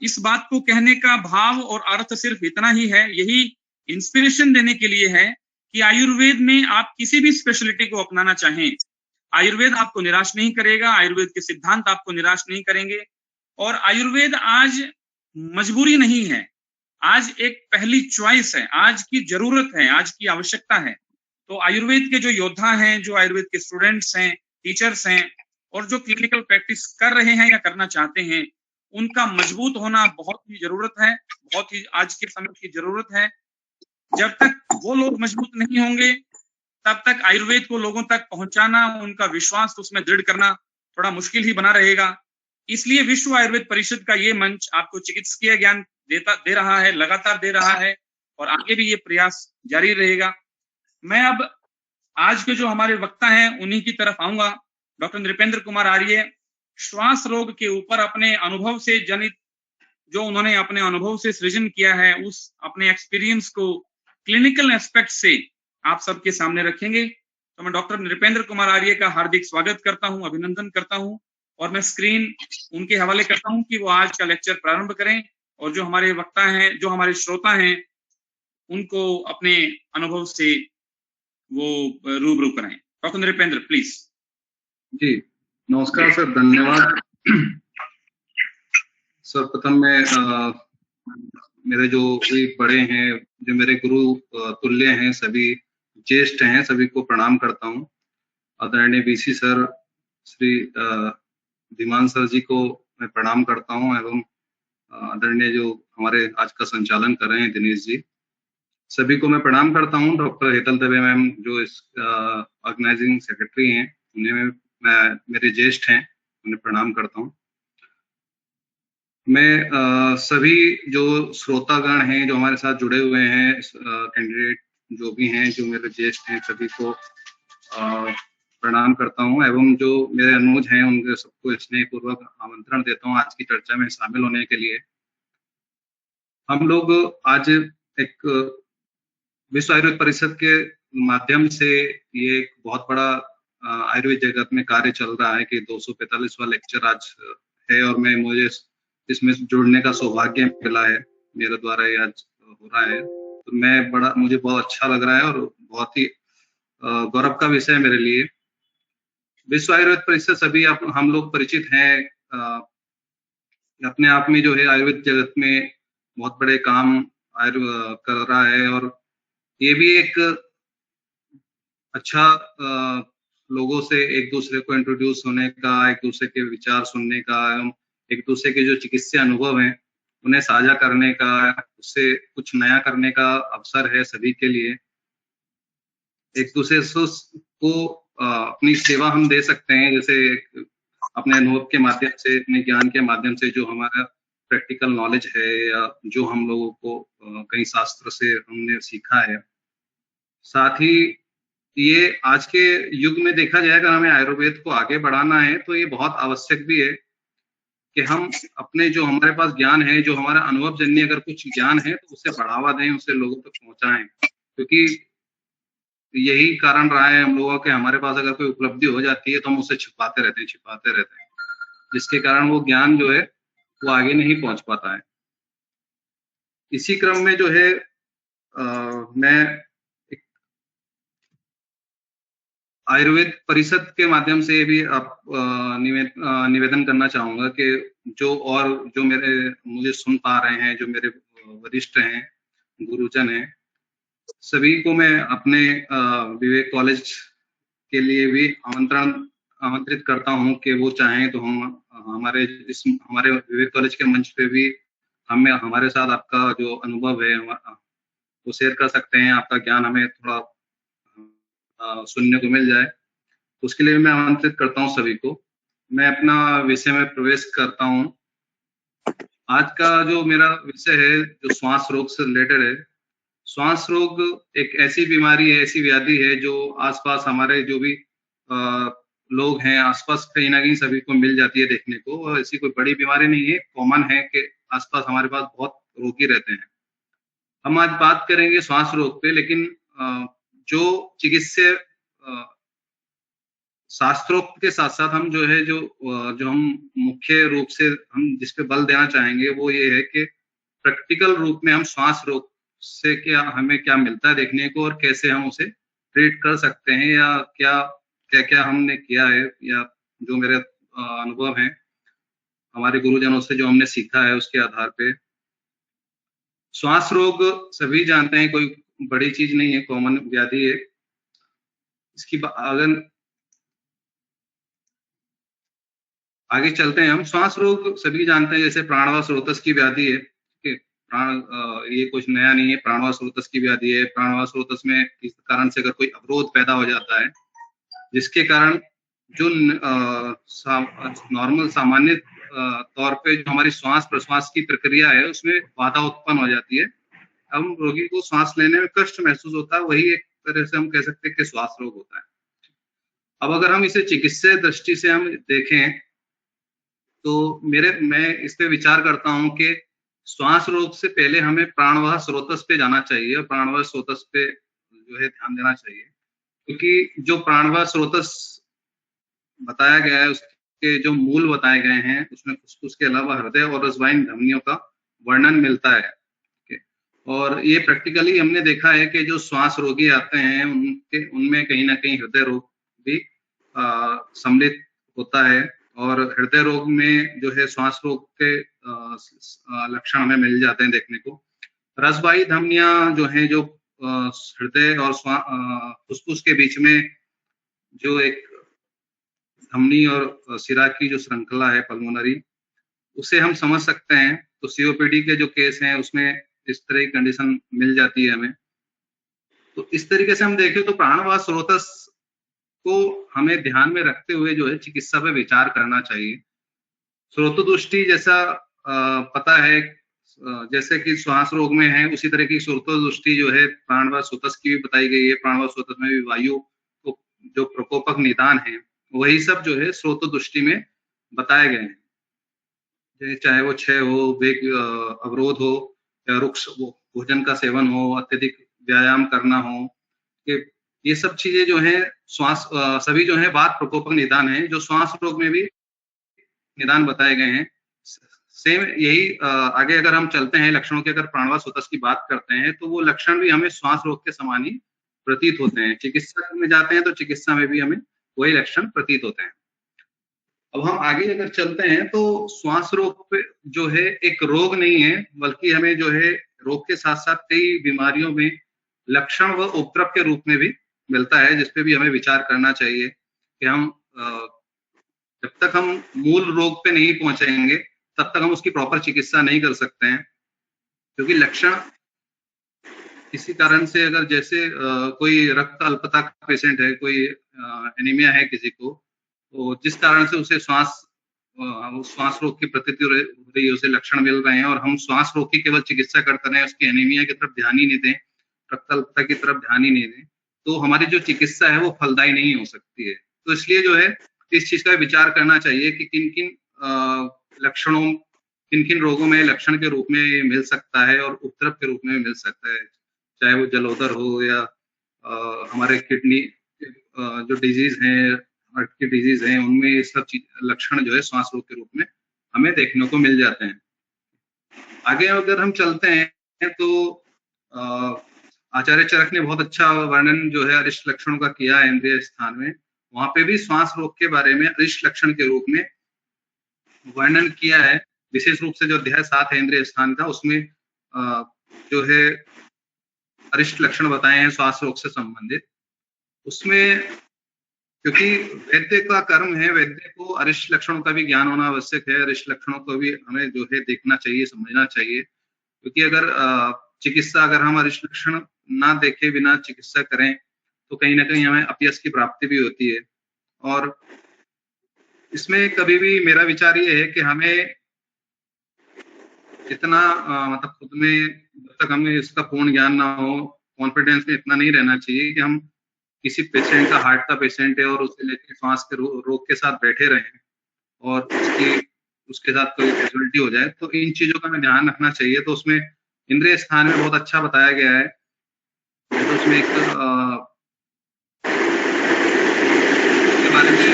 इस बात को कहने का भाव और अर्थ सिर्फ इतना ही है, यही इंस्पिरेशन देने के लिए है कि आयुर्वेद में आप किसी भी स्पेशलिटी को अपनाना चाहें, आयुर्वेद आपको निराश नहीं करेगा, आयुर्वेद के सिद्धांत आपको निराश नहीं करेंगे। और आयुर्वेद आज मजबूरी नहीं है, आज एक पहली चॉइस है, आज की जरूरत है, आज की आवश्यकता है। तो आयुर्वेद के जो योद्धा हैं, जो आयुर्वेद के स्टूडेंट्स हैं, टीचर्स हैं, और जो क्लिनिकल प्रैक्टिस कर रहे हैं या करना चाहते हैं, उनका मजबूत होना बहुत ही जरूरत है, बहुत ही आज के समय की जरूरत है। जब तक वो लोग मजबूत नहीं होंगे, तब तक आयुर्वेद को लोगों तक पहुंचाना, उनका विश्वास उसमें दृढ़ करना थोड़ा मुश्किल ही बना रहेगा। इसलिए विश्व आयुर्वेद परिषद का ये मंच आपको चिकित्सकीय ज्ञान दे रहा है, लगातार दे रहा है, और आगे भी ये प्रयास जारी रहेगा। मैं अब आज के जो हमारे वक्ता हैं उन्हीं की तरफ आऊंगा। डॉक्टर नृपेंद्र कुमार आर्य श्वास रोग के ऊपर अपने अनुभव से जनित, जो उन्होंने अपने अनुभव से सृजन किया है, उस अपने एक्सपीरियंस को क्लिनिकल एस्पेक्ट से आप सबके सामने रखेंगे। तो मैं डॉक्टर नृपेंद्र कुमार आर्य का हार्दिक स्वागत करता हूं, अभिनंदन करता हूं, और मैं स्क्रीन उनके हवाले करता हूं कि वो आज का लेक्चर प्रारंभ करें, और जो हमारे वक्ता हैं, जो हमारे श्रोता हैं, उनको अपने अनुभव से वो रूबरू कराएं। Doctor Nripendra please. जी नमस्कार सर, धन्यवाद। सर्वप्रथम मैं मेरे जो भी बड़े हैं, जो मेरे गुरु तुल्य हैं, सभी ज्येष्ठ हैं, सभी को प्रणाम करता हूं। आदरणीय BC sir, Shri Dhiman sir ji को मैं प्रणाम करता हूं, एवं आदरणीय जो हमारे आज का संचालन कर रहे हैं दिनेश जी, सभी को मैं प्रणाम करता हूं। डॉक्टर हेतल दवे मैम जो इस ऑर्गेनाइजिंग सेक्रेटरी हैं, उन्हें मैं मेरे ज्येष्ठ हैं, उन्हें प्रणाम करता हूं। मैं सभी जो श्रोतागण हैं, जो हमारे साथ जुड़े हुए हैं, कैंडिडेट जो भी हैं, जो मेरे ज्येष्ठ हैं, सभी को प्रणाम करता हूं, एवं जो मेरे अनुज हैं उनके सबको स्नेहपूर्वक आमंत्रण देता हूं आज की चर्चा में शामिल होने के लिए। हम लोग आज एक विश्व आयुर्वेद परिषद के माध्यम से ये एक बहुत बड़ा आयुर्वेद जगत में कार्य चल रहा है कि 245वां लेक्चर आज है, और मुझे इसमें जुड़ने का सौभाग्य मिला है, मेरे द्वारा ये आज हो रहा है। तो मुझे बहुत अच्छा लग रहा है, और बहुत ही गौरव का विषय है मेरे लिए। विश्व आयुर्वेद परिषद सभी हम लोग परिचित हैं, अपने आप में जो है आयुर्वेद जगत में बहुत बड़े काम कर रहा है, और ये भी एक अच्छा लोगों से एक दूसरे को इंट्रोड्यूस होने का, एक दूसरे के विचार सुनने का, एक दूसरे के जो चिकित्सीय अनुभव हैं उन्हें साझा करने का, उससे कुछ नया करने का अवसर है सभी के लिए। एक दूसरे को अपनी सेवा हम दे सकते हैं, जैसे अपने अनुभव के माध्यम से, अपने ज्ञान के माध्यम से, जो हमारा प्रैक्टिकल नॉलेज है या जो हम लोगों को कई शास्त्र से हमने सीखा है। साथ ही ये आज के युग में देखा जाए, अगर हमें आयुर्वेद को आगे बढ़ाना है तो ये बहुत आवश्यक भी है कि हम अपने जो हमारे पास ज्ञान है, जो हमारा अनुभव जन्य अगर कुछ ज्ञान है, तो उसे बढ़ावा दें, उसे लोगों तक पहुंचाएं। क्योंकि यही कारण रहा है हम लोगों के, हमारे पास अगर कोई उपलब्धि हो जाती है तो हम उसे छिपाते रहते हैं, जिसके कारण वो ज्ञान जो है वो आगे नहीं पहुंच पाता है। इसी क्रम में जो है मैं आयुर्वेद परिषद के माध्यम से भी आप निवेदन करना चाहूंगा कि जो मुझे सुन पा रहे हैं, जो मेरे वरिष्ठ हैं, गुरुजन हैं, सभी को मैं अपने विवेक कॉलेज के लिए भी आमंत्रित करता हूं कि वो चाहें तो हम हमारे विवेक कॉलेज के मंच पे भी हमारे साथ आपका जो अनुभव है वो शेयर कर सकते हैं, आपका ज्ञान हमें थोड़ा सुनने को मिल जाए। उसके लिए मैं आमंत्रित करता हूं सभी को। मैं अपना विषय में प्रवेश करता हूं। आज का जो मेरा विषय है, जो श्वास रोग से रिलेटेड है। श्वास रोग एक ऐसी बीमारी है, ऐसी व्याधि है जो आसपास हमारे जो भी लोग हैं, आसपास कहीं ना कहीं सभी को मिल जाती है देखने को, और ऐसी कोई बड़ी बीमारी नहीं है, कॉमन है कि आसपास हमारे पास बहुत रोगी रहते हैं। हम आज बात करेंगे श्वास रोग पे, लेकिन जो चिकित्सीय शास्त्रोक्त के साथ साथ हम जो है जो हम मुख्य रूप से हम जिस पे बल देना चाहेंगे वो ये है कि प्रैक्टिकल रूप में हम श्वास रोग से हमें क्या मिलता है देखने को, और कैसे हम उसे ट्रीट कर सकते हैं, या क्या क्या क्या हमने किया है, या जो मेरे अनुभव हैं हमारे गुरुजनों से जो हमने सीखा है उसके आधार पे। श्वास रोग सभी जानते हैं, कोई बड़ी चीज नहीं है, कॉमन व्याधि है। इसकी अगर आगे चलते हैं, हम श्वास रोग सभी जानते हैं, जैसे प्राणवायु स्रोतस की व्याधि है, ठीक है। ये कुछ नया नहीं है, प्राणवायु स्रोतस की व्याधि है। प्राणवायु स्रोतस में इस कारण से अगर कोई अवरोध पैदा हो जाता है, जिसके कारण जो नॉर्मल सामान्य तौर पे जो हमारी श्वास प्रश्वास की प्रक्रिया है उसमें बाधा उत्पन्न हो जाती है, हम रोगी को सांस लेने में कष्ट महसूस होता है, वही एक तरह से हम कह सकते हैं कि श्वास रोग होता है। अब अगर हम इसे चिकित्सीय दृष्टि से हम देखें तो मैं इस पे विचार करता हूं कि श्वास रोग से पहले हमें प्राणवायु स्रोतस पे जाना चाहिए, और प्राणवायु स्रोतस पे जो है ध्यान देना चाहिए, क्योंकि जो प्राणवायु स्रोतस बताया गया है उसके जो मूल बताए गए हैं उसमें फुसफुस के अलावा हृदय और रसवाहिनी धमनियों का वर्णन मिलता है। और ये प्रैक्टिकली हमने देखा है कि जो श्वास रोगी आते हैं उनमें कहीं ना कहीं हृदय रोग भी सम्मिलित होता है, और हृदय रोग में जो है श्वास रोग के लक्षण हमें मिल जाते हैं देखने को। रसवाहिनी धमनियां जो है, जो हृदय और फुसफुस के बीच में जो एक धमनी और सिरा की जो श्रृंखला है पल्मोनरी, उसे हम समझ सकते हैं। तो सीओपीडी के जो केस हैं उसमें इस तरह की कंडीशन मिल जाती है हमें। तो इस तरीके से हम देखें तो प्राणवायु स्रोतस को हमें ध्यान में रखते हुए जो है चिकित्सा पे विचार करना चाहिए। स्रोत दृष्टि जैसा पता है, जैसे कि श्वास रोग में है उसी तरह की स्रोत दृष्टि जो है प्राणवायु स्रोतस की भी बताई गई है। प्राणवायु स्रोतस में भी वायु को जो प्रकोपक निदान है वही सब जो है स्रोत दृष्टि में बताए गए हैं, चाहे वो क्षय हो, वेग अवरोध हो, या रुक्ष भोजन का सेवन हो, अत्यधिक व्यायाम करना हो, कि ये सब चीजें जो है श्वास सभी जो है वात प्रकोपक निदान है, जो श्वास रोग में भी निदान बताए गए हैं। सेम यही आगे अगर हम चलते हैं लक्षणों के, अगर प्राणवायु स्रोतस की बात करते हैं तो वो लक्षण भी हमें श्वास रोग के समान ही प्रतीत होते हैं। चिकित्सा में जाते हैं तो चिकित्सा में भी हमें वही लक्षण प्रतीत होते हैं। अब हम आगे अगर चलते हैं तो श्वास रोग पे जो है एक रोग नहीं है, बल्कि हमें जो है रोग के साथ साथ कई बीमारियों में लक्षण व उपद्रव के रूप में भी मिलता है, जिसपे भी हमें विचार करना चाहिए कि हम जब तक हम मूल रोग पे नहीं पहुंचेंगे तब तक हम उसकी प्रॉपर चिकित्सा नहीं कर सकते हैं। क्योंकि लक्षण किसी कारण से, अगर जैसे कोई रक्त अल्पता का पेशेंट है, कोई एनीमिया है किसी को, तो जिस कारण से उसे श्वास रोग की प्रतीति हो रही है, उसे लक्षण मिल रहे हैं, और हम श्वास रोग की केवल चिकित्सा करते रहे, उसकी एनीमिया की तरफ ध्यान ही नहीं दें, रक्त अल्पता की तरफ ध्यान ही नहीं दें, तो हमारी जो चिकित्सा है वो फलदायी नहीं हो सकती है। तो इसलिए जो है इस चीज का विचार करना चाहिए कि किन किन लक्षणों, किन किन रोगों में लक्षण के रूप में मिल सकता है और उपद्रव के रूप में मिल सकता है, चाहे वो जलोदर हो या हमारे किडनी जो डिजीज है, हार्ट की डिजीज है, उनमें ये सब लक्षण जो है श्वास रोग के रूप में हमें देखने को मिल जाते हैं। आगे अगर हम चलते हैं तो आचार्य चरक ने बहुत अच्छा वर्णन जो है अरिष्ट लक्षणों का किया है इंद्रिय स्थान में। वहां पे भी श्वास रोग के बारे में अरिष्ट लक्षण के रूप में वर्णन किया है। विशेष रूप से जो अध्याय 7 है इंद्रिय स्थान का, उसमें जो है अरिष्ट लक्षण बताए हैं श्वास रोग से संबंधित। उसमें क्योंकि वैद्य का कर्म है, वैद्य को अरिष्ट लक्षणों का भी ज्ञान होना आवश्यक है, अरिष्ट लक्षणों को भी हमें जो है देखना चाहिए, समझना चाहिए। क्योंकि अगर चिकित्सा, अगर हम अरिष्ट लक्षण ना देखे बिना चिकित्सा करें तो कहीं ना कहीं हमें अपयश की प्राप्ति भी होती है। और इसमें कभी भी मेरा विचार ये है कि हमें इतना मतलब खुद में जब तक हमें इसका पूर्ण ज्ञान ना हो, कॉन्फिडेंस में इतना नहीं रहना चाहिए कि हम किसी पेशेंट का, हार्ट का पेशेंट है और उसे लेकर श्वास के रोग के साथ बैठे रहें और उसके साथ कोई कैजुअलिटी हो जाए। तो इन चीजों का हमें ध्यान रखना चाहिए। तो उसमें इंद्रिय स्थान में बहुत अच्छा बताया गया है। तो उसमें एक के बारे में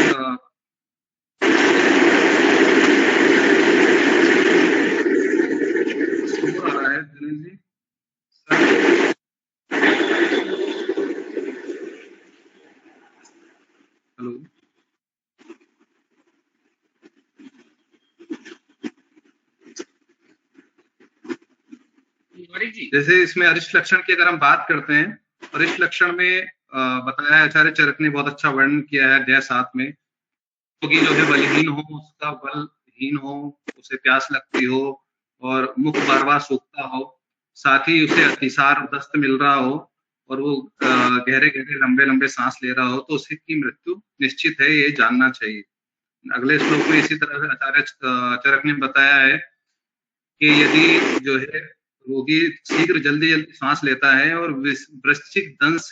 परीख जी। जैसे इसमें अरिष्ट लक्षण की अगर हम बात करते हैं, अरिष्ट लक्षण में बताया है, आचार्य चरक ने बहुत अच्छा वर्णन किया है अध्याय 7 में, क्योंकि जो है बलहीन हो, उसका बलहीन हो, उसे प्यास लगती हो और मुख बार बार सूखता हो, साथ ही उसे अतिसार दस्त मिल रहा हो और वो गहरे गहरे लंबे लंबे सांस ले रहा हो, तो उसकी मृत्यु निश्चित है, ये जानना चाहिए। अगले श्लोक में इसी तरह से आचार्य चरक ने बताया है कि यदि जो है रोगी शीघ्र जल्दी जल्दी सांस लेता है और वृश्चिक दंश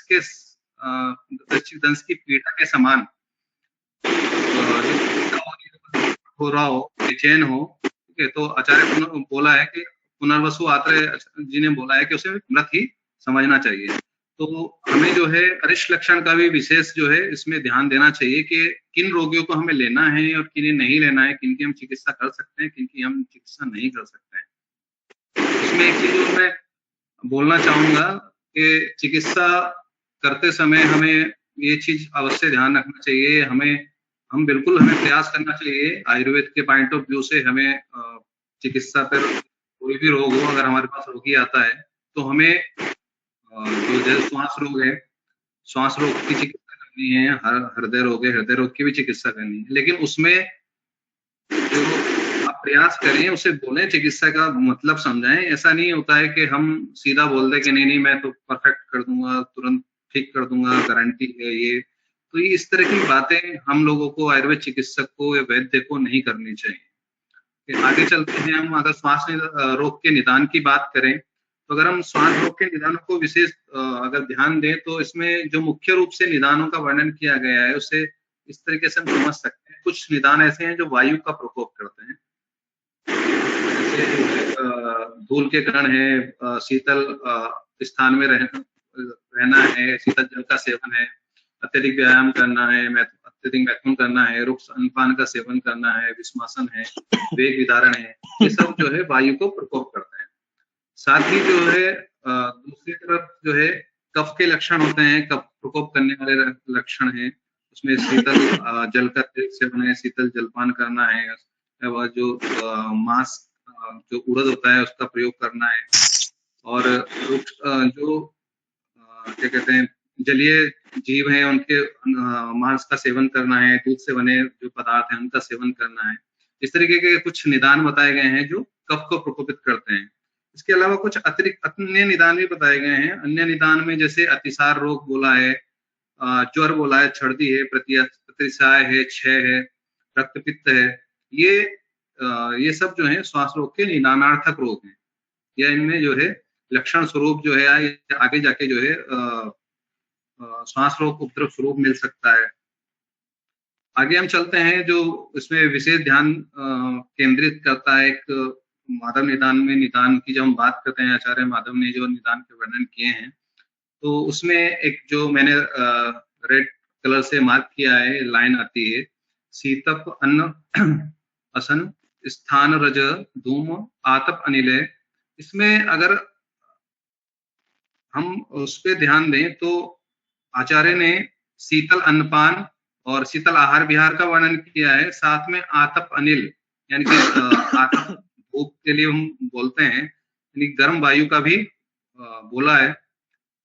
की पीड़ा के समान हो रहा हो, बेचैन हो, ठीक है, तो आचार्य बोला है कि पुनर्वसु आत्रेय जी ने बोला है कि उसे मृत ही समझना चाहिए। तो हमें जो है अरिष्ट लक्षण का भी विशेष जो है इसमें ध्यान देना चाहिए कि किन रोगियों को हमें लेना है और किन्हें नहीं लेना है, किनकी हम चिकित्सा कर सकते हैं, किनकी हम चिकित्सा नहीं कर सकते हैं। इसमें एक चीज मैं बोलना चाहूंगा कि चिकित्सा करते समय हमें ये चीज अवश्य ध्यान रखना चाहिए, हमें प्रयास करना चाहिए आयुर्वेद के पॉइंट ऑफ व्यू से। हमें चिकित्सा पर कोई भी रोग हो, अगर हमारे पास रोगी आता है तो हमें जो जैसे श्वास रोग की चिकित्सा करनी है, हृदय रोग की भी चिकित्सा करनी है, लेकिन उसमें जो आप प्रयास करें उसे बोलें, चिकित्सा का मतलब समझाएं। ऐसा नहीं होता है कि हम सीधा बोल दें कि नहीं मैं तो परफेक्ट कर दूंगा, तुरंत ठीक कर दूंगा, गारंटी है ये। तो ये इस तरह की बातें हम लोगों को, आयुर्वेद चिकित्सक को या वैद्य को नहीं करनी चाहिए। आगे चलते हैं, हम अगर श्वास रोग के निदान की बात करें, तो अगर हम श्वास रोग के निदानों को विशेष अगर ध्यान दें तो इसमें जो मुख्य रूप से निदानों का वर्णन किया गया है उसे इस तरीके से हम समझ सकते हैं। कुछ निदान ऐसे हैं जो वायु का प्रकोप करते हैं, जैसे धूल के कण है, शीतल स्थान में रहना है, शीतल जल का सेवन है, अत्यधिक व्यायाम करना है, अत्यधिक मैथुन करना है, रुक्ष अन्नपान का सेवन करना है, विस्मासन है, वेग विदारण है, ये सब जो है वायु को प्रकोप करते हैं। साथ ही जो है दूसरी तरफ जो है कफ के लक्षण होते हैं, कफ प्रकोप करने वाले लक्षण हैं, उसमें शीतल जल का सेवन है, शीतल जलपान करना है, जो मांस जो उड़द होता है उसका प्रयोग करना है, और जो क्या कहते हैं जलीय जीव हैं उनके मांस का सेवन करना है, दूध से बने जो पदार्थ हैं उनका सेवन करना है। इस तरीके के कुछ निदान बताए गए हैं जो कफ को प्रकोपित करते हैं। इसके अलावा कुछ अतिरिक्त अन्य निदान भी बताए गए हैं। अन्य निदान में जैसे अतिसार रोग बोला है, ज्वर बोला है, छर्दी है, प्रतिसाय है, क्षय है, रक्तपित्त है, ये सब जो है श्वास रोग के निदानार्थक रोग हैं, या इनमें जो है लक्षण स्वरूप जो है आगे जाके जो है श्वास रोग उपद्रव स्वरूप मिल सकता है। आगे हम चलते हैं, जो इसमें विशेष ध्यान केंद्रित करता है एक माधव निदान में। निदान की जब हम बात करते हैं, आचार्य माधव ने जो निदान के वर्णन किए हैं, तो उसमें एक जो मैंने रेड कलर से मार्क किया है लाइन आती है, शीतप अन्न असन स्थान रज धूम आतप अनिल। इसमें अगर हम उस पर ध्यान दें तो आचार्य ने शीतल अन्नपान और शीतल आहार विहार का वर्णन किया है, साथ में आतप अनिल यानी कि आतप धूप के लिए हम बोलते हैं, यानी गर्म वायु का भी बोला है।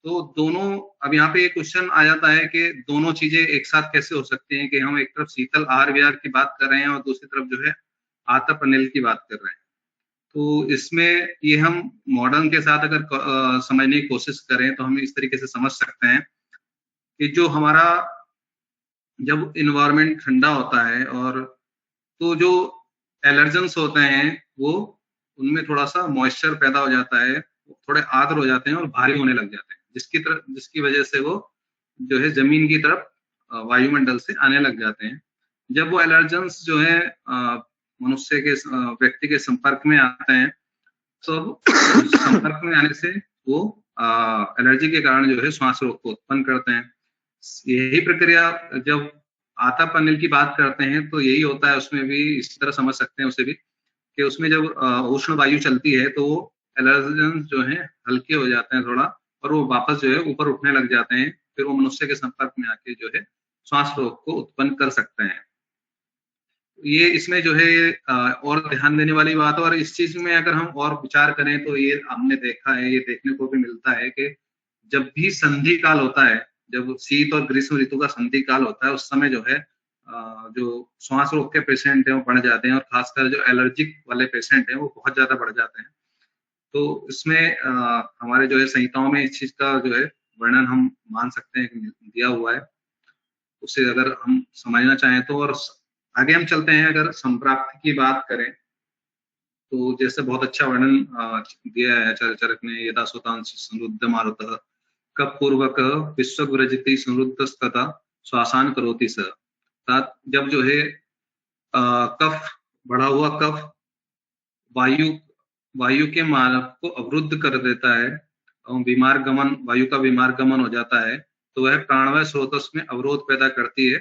तो दोनों, अब यहाँ पे ये क्वेश्चन आ जाता है कि दोनों चीजें एक साथ कैसे हो सकती हैं, कि हम एक तरफ शीतल आहार विहार की बात कर रहे हैं और दूसरी तरफ जो है आतप अनिल की बात कर रहे हैं। तो इसमें ये हम मॉडर्न के साथ अगर समझने की कोशिश करें तो हम इस तरीके से समझ सकते हैं कि जो हमारा जब इन्वायरमेंट ठंडा होता है और तो जो एलर्जेंस होते हैं वो उनमें थोड़ा सा मॉइस्चर पैदा हो जाता है, थोड़े आर्द्र हो जाते हैं और भारी होने लग जाते हैं, जिसकी वजह से वो जो है जमीन की तरफ वायुमंडल से आने लग जाते हैं। जब वो एलर्जेंस जो है मनुष्य के व्यक्ति के संपर्क में आते हैं, तो संपर्क में आने से वो एलर्जी के कारण जो है श्वास रोग को उत्पन्न करते हैं। यही प्रक्रिया जब आतप अनिल की बात करते हैं तो यही होता है, उसमें भी इस तरह समझ सकते हैं उसे भी, कि उसमें जब उष्ण वायु चलती है तो वो एलर्जेंस जो है हल्के हो जाते हैं थोड़ा, और वो वापस जो है ऊपर उठने लग जाते हैं, फिर वो मनुष्य के संपर्क में आके जो है श्वास रोग को उत्पन्न कर सकते हैं। ये इसमें जो है और ध्यान देने वाली बात है। और इस चीज में अगर हम और विचार करें तो ये हमने देखा है, ये देखने को भी मिलता है कि जब भी संधि काल होता है, जब शीत और ग्रीष्म ऋतु का संधि काल होता है, उस समय जो है जो श्वास रोग के पेशेंट हैं वो बढ़ जाते हैं, और खासकर जो एलर्जिक वाले पेशेंट हैं वो बहुत ज्यादा बढ़ जाते हैं। तो इसमें हमारे जो है संहिताओं में इस चीज का जो है वर्णन हम मान सकते हैं कि दिया हुआ है, उसे अगर हम समझना चाहें तो। और आगे हम चलते हैं, अगर संप्राप्ति की बात करें तो जैसे बहुत अच्छा वर्णन दिया है आचार्य चरक ने, यदा स्वतांश समृद्ध मारुतः कफ पूर्वक विश्वग्रजति समृद्धस्तथा श्वासान करोति स। जब जो है कफ, बढ़ा हुआ कफ वायु के मार्ग को अवरुद्ध कर देता है और वायु का बीमार गमन हो जाता है, तो वह प्राणवायु स्रोतस में अवरोध पैदा करती है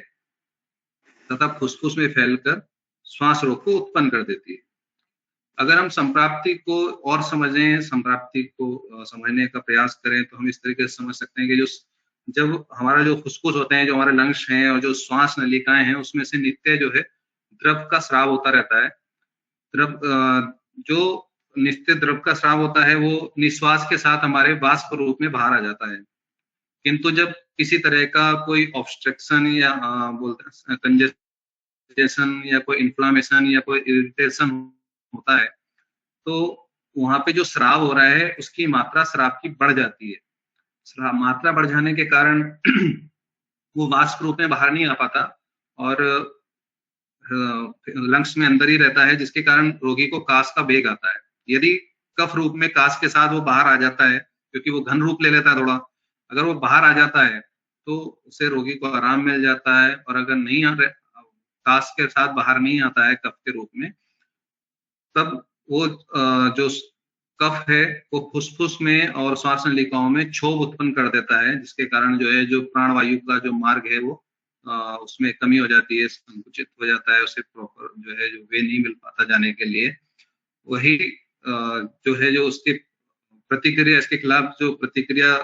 तथा फुसफुस में फैलकर श्वास रोग को उत्पन्न कर देती है। अगर हम संप्राप्ति को और समझें, संप्राप्ति को समझने का प्रयास करें तो हम इस तरीके से समझ सकते हैं कि जब हमारा जो फुसफुस होते हैं, जो हमारे लंग्स हैं और जो श्वास नलिकाएं हैं, उसमें से नित्य जो है द्रव का स्राव होता रहता है। जो नित्य द्रव का स्राव होता है वो निश्वास के साथ हमारे वाष्प रूप में बाहर आ जाता है। किंतु जब किसी तरह का कोई ऑब्स्ट्रक्शन या बोलते कंजेशन या कोई इन्फ्लामेशन या कोई इरिटेशन होता है, तो वहां पे जो स्राव हो रहा है उसकी मात्रा स्राव की बढ़ जाती है। मात्रा बढ़ जाने के कारण वो वाष्प रूप में बाहर नहीं आ पाता और लंग्स में अंदर ही रहता है, जिसके कारण रोगी को कास का वेग आता है। यदि कफ रूप में कास के साथ वो बाहर आ जाता है, क्योंकि वो घन रूप ले लेता है थोड़ा, अगर वो बाहर आ जाता है तो उसे रोगी को आराम मिल जाता है। और अगर नहीं कास के साथ बाहर नहीं आता है कफ के रूप में, तब वो जो कफ है वो फुसफुस में और श्वास नलिकाओं में क्षोभ उत्पन्न कर देता है, जिसके कारण जो है जो प्राणवायु का जो मार्ग है वो उसमें कमी हो जाती है, संकुचित हो जाता है, उसे प्रॉपर जो है जो वे नहीं मिल पाता जाने के लिए। वही जो है जो उसके प्रतिक्रिया, इसके खिलाफ जो प्रतिक्रिया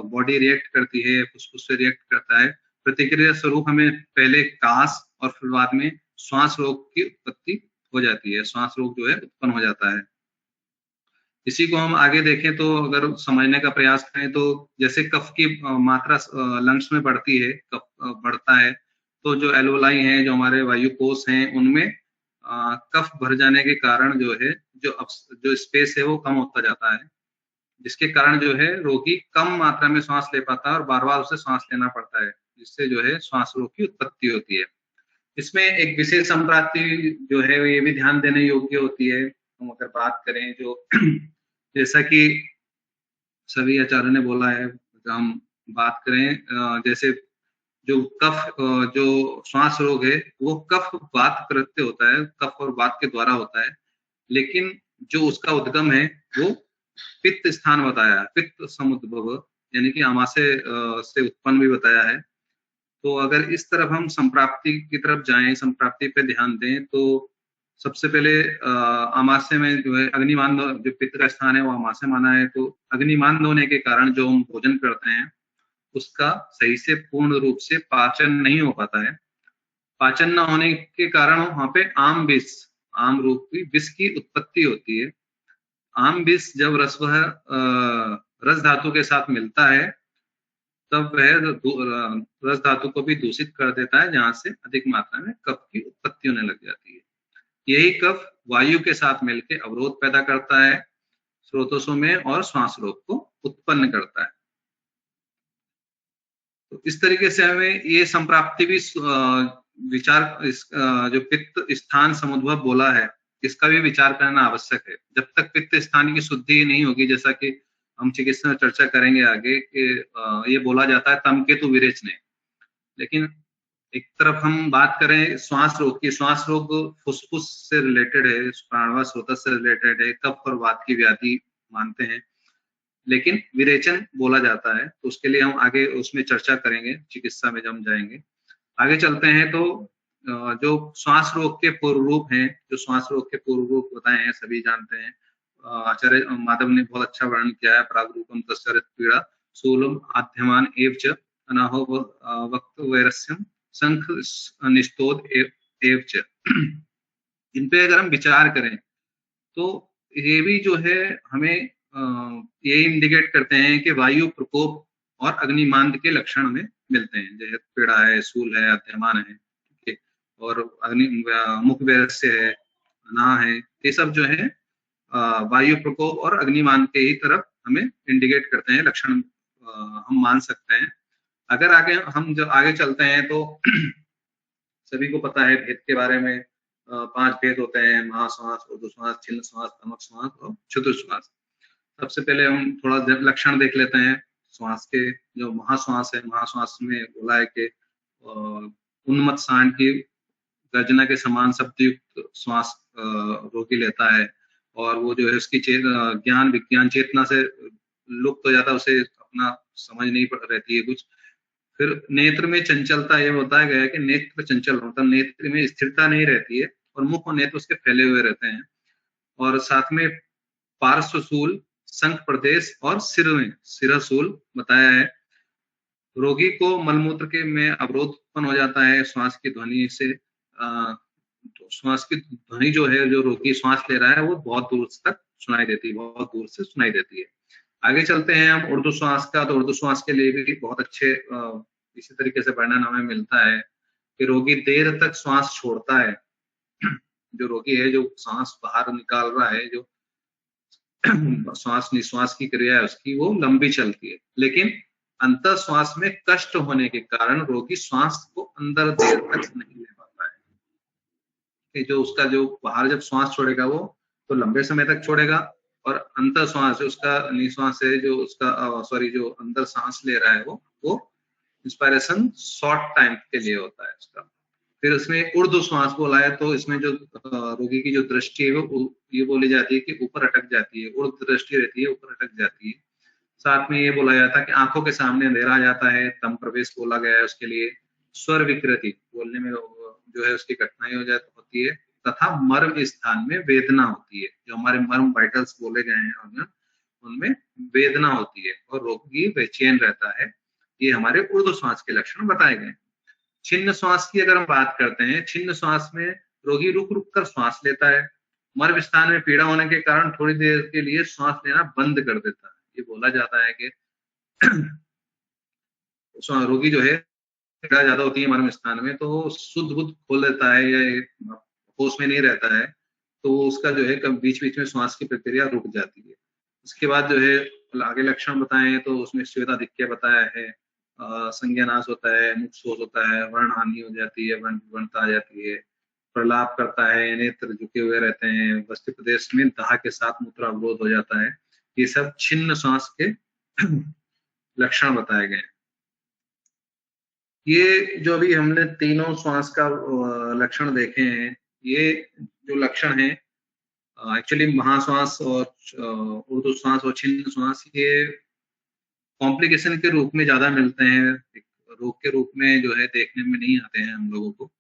बॉडी रिएक्ट करती है, फुसफुस से रिएक्ट करता है, प्रतिक्रिया स्वरूप हमें पहले कास और फिर बाद में श्वास रोग की उत्पत्ति हो जाती है, श्वास रोग जो है उत्पन्न हो जाता है। इसी को हम आगे देखें तो अगर समझने का प्रयास करें तो जैसे कफ की मात्रा लंग्स में बढ़ती है, कफ बढ़ता है, तो जो एल्वोलाई हैं, जो हमारे वायु कोश हैं, उनमें कफ भर जाने के कारण जो है जो स्पेस है वो कम होता जाता है, जिसके कारण जो है रोगी कम मात्रा में श्वास ले पाता है और बार बार उसे श्वास लेना पड़ता है, जिससे जो है श्वास रोग की उत्पत्ति होती है। इसमें एक विशेष संप्राप्ति जो है ये भी ध्यान देने योग्य होती है। हम अगर बात करें जो जैसा कि सभी आचार्यों ने बोला है, हम बात करें जैसे जो कफ जो श्वास रोग है वो कफ वात कृत्य होता है, कफ और वात के द्वारा होता है, लेकिन जो उसका उद्गम है वो पित्त स्थान बताया है, पित्त समुद्भव, यानी कि आमाशय से उत्पन्न भी बताया है। तो अगर इस तरफ हम संप्राप्ति की तरफ जाएं, संप्राप्ति पे ध्यान दें, तो सबसे पहले आमाशय में जो है अग्निमान, जो पित्त का स्थान है वो आमाशय माना है, तो अग्निमान होने के कारण जो हम भोजन करते हैं उसका सही से पूर्ण रूप से पाचन नहीं हो पाता है। पाचन न होने के कारण वहां पे आम रूप की विष की उत्पत्ति होती है। आम विष जब रस धातु के साथ मिलता है तब वह रस धातु को भी दूषित कर देता है, जहां से अधिक मात्रा में कफ की उत्पत्ति होने लग जाती है। यही कफ वायु के साथ मिलकर अवरोध पैदा करता है स्रोतों में और श्वास रोग को उत्पन्न करता है। तो इस तरीके से हमें ये संप्राप्ति भी विचार, जो पित्त स्थान समुद्भव बोला है, इसका भी विचार करना आवश्यक है। जब तक पित्त स्थान की शुद्धि नहीं होगी, जैसा कि हम चिकित्सा में चर्चा करेंगे आगे, कि ये बोला जाता है तम केतु विरेचने, लेकिन एक तरफ हम बात करें श्वास रोग की, श्वास रोग फुसफुस से रिलेटेड है, प्राणवायु स्रोत से रिलेटेड है, कफ और वात की व्याधि मानते हैं, लेकिन विरेचन बोला जाता है, तो उसके लिए हम आगे उसमें चर्चा करेंगे चिकित्सा में जब हम जाएंगे। आगे चलते हैं तो जो श्वास रोग के पूर्व रूप हैं, जो श्वास रोग के पूर्व रूप बताए हैं सभी जानते हैं, आचार्य माधव ने बहुत अच्छा वर्णन किया है। प्रागरूपम तस्य पीड़ा शूलम आद्यमान एवच अनाहो वक्त वैरस्यम शंख निस्तोद एवच। इन पे अगर हम विचार करें तो ये भी जो है हमें ये इंडिकेट करते हैं कि वायु प्रकोप और अग्निमांद के लक्षण हमें मिलते हैं, जैसे पीड़ा है, सूल है, अध्यमान है, ठीक है, और मुख वैरस्य है, अनाह है, ये सब जो है वायु प्रकोप और अग्निमांद के ही तरफ हमें इंडिकेट करते हैं, लक्षण हम मान सकते हैं। अगर आगे हम जब आगे चलते हैं तो सभी को पता है भेद के बारे में, 5 भेद होते हैं, महाश्वास, ऊर्ध्वश्वास, छिन्न श्वास, तमक श्वास और क्षुद्र श्वास। सबसे पहले हम थोड़ा लक्षण देख लेते हैं श्वास के। जो महाश्वास है, महाश्वास में बोला है कि उन्मत्त सांड की गर्जना के समान शब्दयुक्त श्वास रोगी लेता है, और वो जो है उसकी ज्ञान विज्ञान चेतना से लुप्त हो जाता है, उसे अपना समझ नहीं रहती है कुछ। फिर नेत्र में चंचलता, ये बताया गया है कि नेत्र चंचल होता है, नेत्र में स्थिरता नहीं रहती है और मुख और नेत्र उसके फैले हुए रहते हैं। और साथ में पार्श्वशूल, शंख प्रदेश और सिर में शिरशूल बताया है। रोगी को मलमूत्र के में अवरोध उत्पन्न हो जाता है श्वास की ध्वनि से। तो श्वास की ध्वनि जो है, जो रोगी श्वास ले रहा है, वो बहुत दूर तक सुनाई देती है, बहुत दूर से सुनाई देती है। आगे चलते हैं हम उर्दू श्वास का, तो उर्दू श्वास के लिए भी बहुत अच्छे इसी तरीके से वर्णन हमें मिलता है कि रोगी देर तक श्वास छोड़ता है। जो रोगी है, जो सांस बाहर निकाल रहा है, जो श्वास निश्वास की क्रिया है उसकी, वो लंबी चलती है, लेकिन अंतर श्वास में कष्ट होने के कारण रोगी श्वास को अंदर देर तक नहीं ले पाता है। कि जो उसका जो बाहर जब श्वास छोड़ेगा वो तो लंबे समय तक छोड़ेगा, और अंतर श्वास उसका निश्वास है, जो उसका जो अंदर सांस ले रहा है वो इंस्पायरेशन शॉर्ट टाइम के लिए होता है उसका। फिर उसमें उर्दू श्वास बोला है, तो इसमें जो रोगी की जो दृष्टि है वो ये बोली जाती है कि ऊपर अटक जाती है, उर्द दृष्टि रहती है, ऊपर अटक जाती है। साथ में ये बोला जाता है कि आंखों के सामने अंधेरा आ जाता है, तम प्रवेश बोला गया है उसके लिए। स्वर विकृति, बोलने में जो है उसकी कठिनाई होती है, तथा मर्म स्थान में वेदना होती है। जो हमारे मर्म वाइटल्स बोले गए हैं उनमें वेदना होती है और रोगी बेचैन रहता है। ये हमारे उर्दू श्वास के लक्षण बताए गए। छिन्न श्वास की अगर हम बात करते हैं, छिन्न श्वास में रोगी रुक रुक कर श्वास लेता है। मर्म स्थान में पीड़ा होने के कारण थोड़ी देर के लिए श्वास लेना बंद कर देता है। ये बोला जाता है कि रोगी जो है, पीड़ा ज्यादा होती है मर्म स्थान में, तो शुद्ध बुद्ध खोल लेता है या होश में नहीं रहता है, तो उसका जो है बीच बीच में श्वास की प्रक्रिया रुक जाती है। उसके बाद जो है आगे लक्षण बताए तो उसमें श्वेताधिक्य बताया है, संज्ञानाश होता है, मुख शोष होता है, वर्ण हानि हो जाती है, वर्णता आ जाती है, प्रलाप करता है, नेत्र झुके हुए रहते हैं, वस्ति प्रदेश में दाह के साथ मूत्र अवरोध हो जाता है। ये सब छिन्न श्वास के लक्षण बताए गए। ये जो अभी हमने तीनों श्वास का लक्षण देखे हैं, ये जो लक्षण है एक्चुअली महाश्वास और उर्दू श्वास और छिन्न श्वास, ये कॉम्प्लिकेशन के रूप में ज्यादा मिलते हैं, रोग के रूप में जो है देखने में नहीं आते हैं हम लोगों को।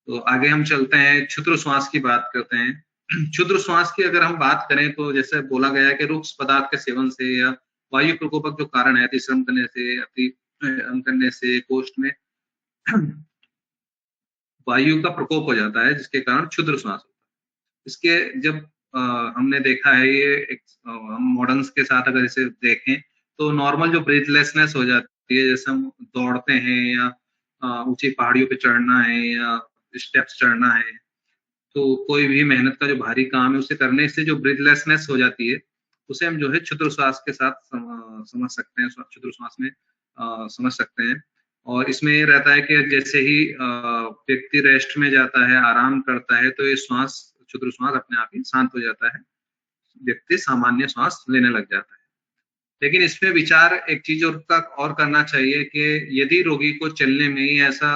तो आगे हम चलते हैं, क्षुद्र श्वास की बात करते हैं। क्षुद्र श्वास की अगर हम बात करें तो जैसे बोला गया है कि रुक्ष पदार्थ के सेवन से या वायु प्रकोपक जो कारण है, अतिश्रम करने से, अति करने से कोष्ठ में वायु का प्रकोप हो जाता है, जिसके कारण क्षुद्र श्वास होता है। इसके जब हमने देखा है, ये हम मॉडर्न्स के साथ अगर इसे देखें तो नॉर्मल जो ब्रीथलेसनेस हो जाती है, जैसे हम दौड़ते हैं या ऊंची पहाड़ियों पे चढ़ना है या स्टेप्स चढ़ना है, तो कोई भी मेहनत का जो भारी काम है उसे करने से जो ब्रीथलेसनेस हो जाती है, उसे हम जो है क्षुद्र श्वास के साथ समझ सकते हैं, क्षुद्र श्वास में समझ सकते हैं। और इसमें ये रहता है कि जैसे ही व्यक्ति रेस्ट में जाता है, आराम करता है, तो ये श्वास, क्षुद्र श्वास अपने आप ही शांत हो जाता है, व्यक्ति सामान्य श्वास लेने लग जाता है। लेकिन इसमें विचार एक चीज और करना चाहिए कि यदि रोगी को चलने में ऐसा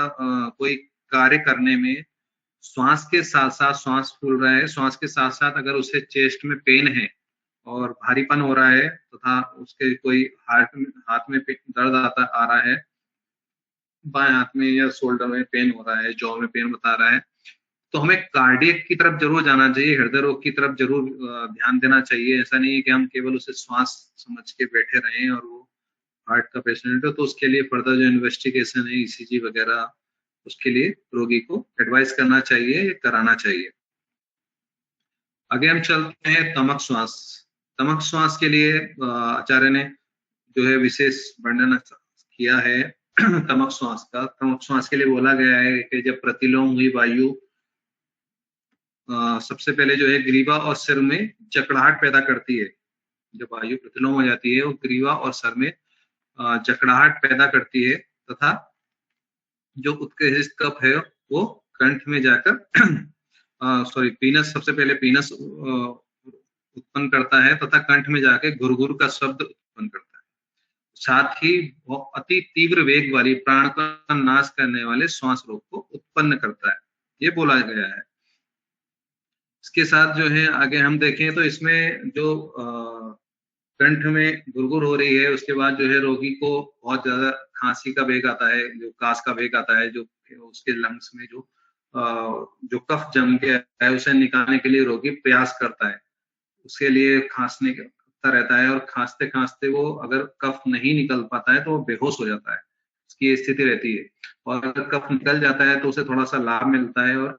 कोई कार्य करने में श्वास के साथ साथ श्वास फूल रहा है, श्वास के साथ साथ अगर उसे चेस्ट में पेन है और भारीपन हो रहा है तथा उसके कोई हाथ में दर्द आ रहा है, बाएं हाथ में या शोल्डर में पेन हो रहा है, जॉ में पेन बता रहा है, तो हमें कार्डियक की तरफ जरूर जाना चाहिए, हृदय रोग की तरफ जरूर ध्यान देना चाहिए। ऐसा नहीं है कि हम केवल उसे श्वास समझ के बैठे रहें और वो हार्ट का पेशेंट है तो उसके लिए फर्दर जो इन्वेस्टिगेशन है, ईसीजी वगैरह, उसके लिए रोगी को एडवाइस करना चाहिए या कराना चाहिए। आगे हम चलते हैं तमक श्वास। तमक श्वास के लिए आचार्य ने जो है विशेष वर्णन किया है तमक श्वास का। तमक श्वास के लिए बोला गया है कि जब प्रतिलोम हुई वायु सबसे पहले जो है ग्रीवा और सिर में जकड़ाहट पैदा करती है। जब वायु प्रतिलोम हो जाती है वो ग्रीवा और सिर में जकड़ाहट पैदा करती है तथा जो उत्कृष्ट कफ है वो कंठ में जाकर पीनस, सबसे पहले पीनस उत्पन्न करता है तथा कंठ में जाकर घुरघुर का शब्द उत्पन्न करता है। साथ ही वो अति तीव्र वेग वाली प्राण का नाश करने वाले श्वास रोग को उत्पन्न करता है, ये बोला गया है। इसके साथ जो है आगे हम देखें तो इसमें जो कंठ में गुरगुर हो रही है, उसके बाद जो है रोगी को बहुत ज्यादा खांसी का वेग आता है, जो कास का वेग आता है, जो उसके लंग्स में जो कफ जम गया है उसे निकालने के लिए रोगी प्रयास करता है। उसके लिए खांसने का रहता है और खांसते खांसते वो अगर कफ नहीं निकल पाता है तो वो बेहोश हो जाता है, उसकी स्थिति रहती है। और अगर कफ निकल जाता है तो उसे थोड़ा सा लाभ मिलता है और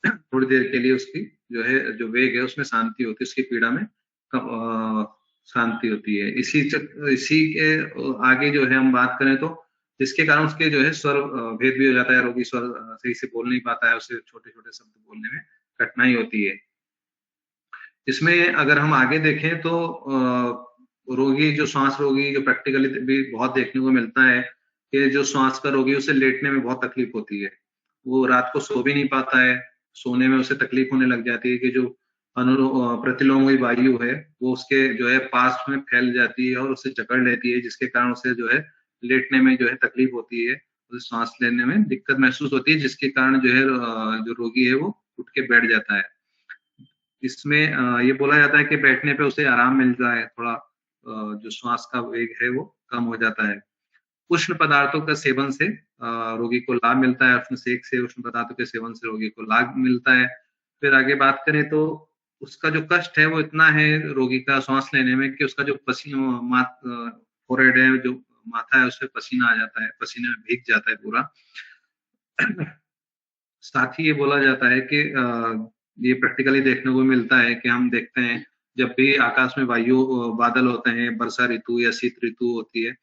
थोड़ी देर के लिए उसकी जो वेग है उसमें शांति होती है, उसकी पीड़ा में शांति होती है। इसी के आगे जो है हम बात करें तो जिसके कारण उसके जो है स्वर भेद भी हो जाता है, रोगी स्वर सही से बोल नहीं पाता है, उसे छोटे छोटे शब्द बोलने में कठिनाई होती है। इसमें अगर हम आगे देखें तो रोगी जो श्वास रोगी जो प्रैक्टिकली भी बहुत देखने को मिलता है कि जो श्वास का रोगी उसे लेटने में बहुत तकलीफ होती है, वो रात को सो भी नहीं पाता है, सोने में उसे तकलीफ होने लग जाती है कि जो प्रतिलोम हुई वायु है वो उसके जो है पास में फैल जाती है और उसे जकड़ लेती है, जिसके कारण उसे जो है लेटने में जो है तकलीफ होती है, उसे सांस लेने में दिक्कत महसूस होती है, जिसके कारण जो है जो रोगी है वो उठ के बैठ जाता है। इसमें ये बोला जाता है कि बैठने पे उसे आराम मिलता है, थोड़ा जो श्वास का वेग है वो कम हो जाता है। उष्ण पदार्थों का सेवन से रोगी को लाभ मिलता है, उष्ण सेक से, उष्ण पदार्थों के सेवन से रोगी को लाभ मिलता है। फिर आगे बात करें तो उसका जो कष्ट है वो इतना है रोगी का सांस लेने में कि उसका जो पसीना फोरहेड है, जो माथा है उसपे पसीना आ जाता है, पसीने में भीग जाता है पूरा। साथ ही ये बोला जाता है कि ये प्रैक्टिकली देखने को मिलता है कि हम देखते हैं जब भी आकाश में वायु बादल होते हैं, वर्षा ऋतु या शीत ऋतु होती है,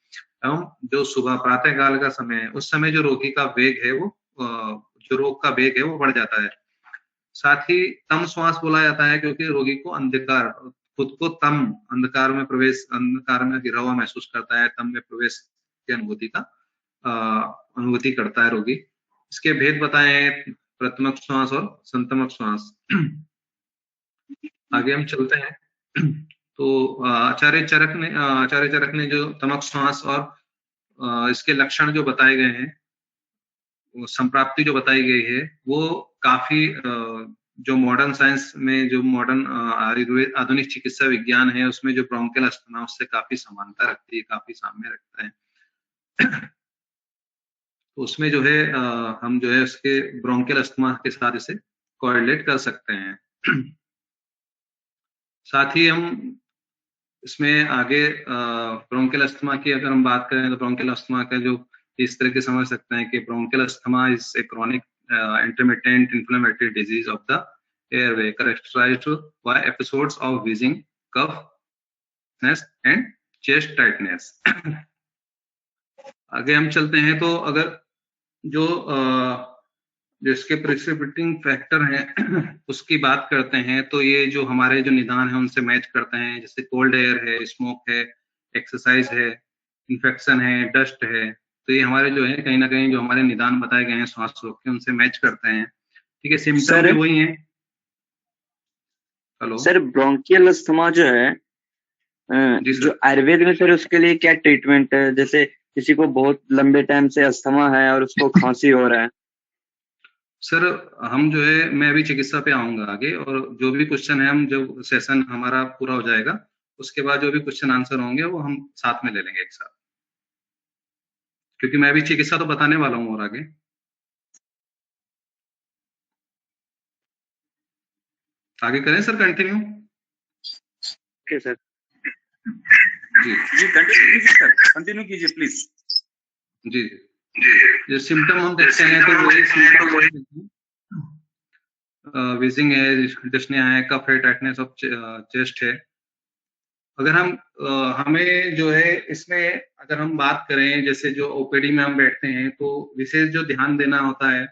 एवं जो सुबह प्रातः काल का समय है उस समय जो रोगी का वेग है वो जो रोग का वेग है वो बढ़ जाता है। साथ ही तम श्वास बोला जाता है क्योंकि रोगी को अंधकार, खुद को तम अंधकार में गिरा हुआ महसूस करता है, तम में प्रवेश की अनुभूति करता है रोगी। इसके भेद बताए हैं प्रथमक श्वास और संतमक श्वास। आगे हम चलते हैं तो आचार्य चरक ने जो तमक श्वास और इसके लक्षण जो बताए गए हैं, संप्राप्ति जो बताई गई है वो काफी जो मॉडर्न साइंस में, जो मॉडर्न आयुर्वेद आधुनिक चिकित्सा विज्ञान है उसमें जो ब्रोंकियल अस्थमा उससे काफी समानता रखती है, काफी साम्य रखता है। तो उसमें जो है हम जो है उसके ब्रोंकियल अस्थमा के साथ इसे कोरिलेट कर सकते हैं। साथ ही हम इसमें आगे ब्रोंकियल अस्थमा की अगर हम बात करें तो ब्रोंकियल अस्थमा का जो इस तरह के समझ सकते हैं कि bronchial asthma is a chronic intermittent inflammatory disease of the airway characterized by episodes of wheezing, cough and chest tightness। आगे हम चलते हैं तो अगर जो इसके प्रिसिपिटेटिंग फैक्टर हैं उसकी बात करते हैं तो ये जो हमारे जो निदान है उनसे मैच करते हैं, जैसे कोल्ड एयर है, स्मोक है, एक्सरसाइज है, इन्फेक्शन है, डस्ट है, तो ये हमारे जो है कहीं ना कहीं जो हमारे निदान बताए गए हैं श्वास रोग के उनसे मैच करते हैं। ठीक है, सिम्टम भी वही है। हेलो सर, ब्रोंकियल अस्थमा जो है जो आयुर्वेद में सर उसके लिए क्या ट्रीटमेंट है? जैसे किसी को बहुत लंबे टाइम से अस्थमा है और उसको खांसी हो रहा है। सर हम जो है मैं अभी चिकित्सा पे आऊंगा आगे, और जो भी क्वेश्चन है हम जब सेशन हमारा पूरा हो जाएगा उसके बाद जो भी क्वेश्चन आंसर होंगे वो हम साथ में ले लेंगे एक साथ, क्योंकि मैं अभी चिकित्सा तो बताने वाला हूँ और आगे। आगे करें सर, कंटिन्यू। Okay sir. जी कंटिन्यू कीजिए सर, कंटिन्यू कीजिए प्लीज। जी जो सिम्टम हम देखते हैं तो वही सिम्टम विजिंग है, डिस्निया है, कफ है, टाइटनेस ऑफ चेस्ट है। अगर हम हमें जो है इसमें अगर हम बात करें, जैसे जो ओपीडी में हम बैठते हैं तो विशेष जो ध्यान देना होता है,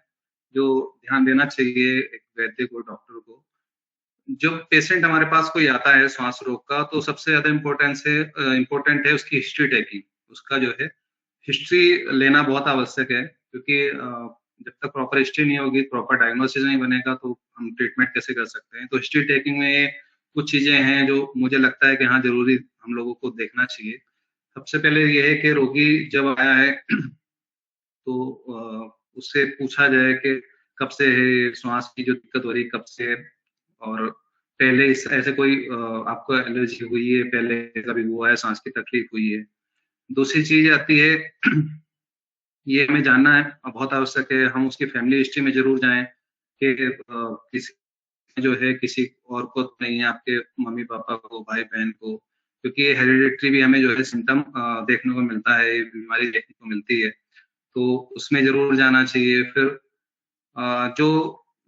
जो ध्यान देना चाहिए एक वैद्य को, डॉक्टर को, जब पेशेंट हमारे पास कोई आता है श्वास रोग का, तो सबसे ज्यादा इम्पोर्टेंट है उसकी हिस्ट्री टेकिंग। उसका जो है हिस्ट्री लेना बहुत आवश्यक है, क्योंकि जब तक प्रॉपर हिस्ट्री नहीं होगी, प्रॉपर डायग्नोसिस नहीं बनेगा, तो हम ट्रीटमेंट कैसे कर सकते हैं। तो हिस्ट्री टेकिंग में कुछ चीजें हैं जो मुझे लगता है कि हाँ जरूरी हम लोगों को देखना चाहिए। सबसे पहले ये है कि रोगी जब आया है तो उससे पूछा जाए कि कब से है श्वास की जो दिक्कत हो रही है, कब से है, और पहले ऐसे कोई आपको एलर्जी हुई है, पहले कभी हुआ है, सांस की तकलीफ हुई है। दूसरी चीज आती है ये हमें जानना है, बहुत आवश्यक है, हम उसकी फैमिली हिस्ट्री में जरूर जाएं कि किसी जो है किसी और को नहीं है, आपके मम्मी पापा को, भाई बहन को, क्योंकि हेरिडिटरी भी हमें जो है सिम्टम देखने को मिलता है, बीमारी देखने को मिलती है, तो उसमें जरूर जाना चाहिए। फिर जो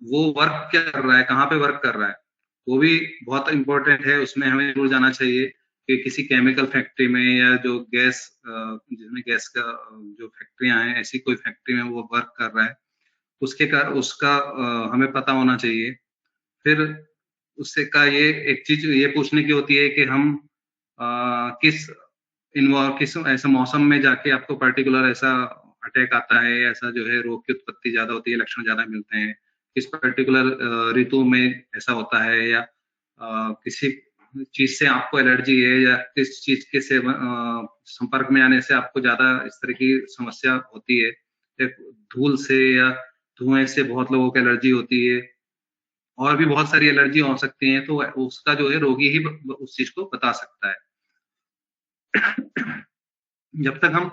वो वर्क क्या कर रहा है, कहाँ पे वर्क कर रहा है, वो भी बहुत इम्पोर्टेंट है, उसमें हमें जरूर जाना चाहिए कि किसी केमिकल फैक्ट्री में या जो गैस जिसमें गैस का जो फैक्ट्रियां हैं, ऐसी कोई फैक्ट्री में वो वर्क कर रहा है, उसका हमें पता होना चाहिए। फिर उससे का ये एक चीज ये पूछने की होती है कि हम किस ऐसे मौसम में जाके आपको पर्टिकुलर ऐसा अटैक आता है, ऐसा जो है रोग की उत्पत्ति ज्यादा होती है, लक्षण ज्यादा मिलते हैं, किस पर्टिकुलर ऋतु में ऐसा होता है, या किसी चीज से आपको एलर्जी है, या किस चीज के संपर्क में आने से आपको ज्यादा इस तरह की समस्या होती है, धूल से या धुएं से बहुत लोगों को एलर्जी होती है, और भी बहुत सारी एलर्जी हो सकती हैं, तो उसका जो है रोगी ही उस चीज को बता सकता है। जब तक हम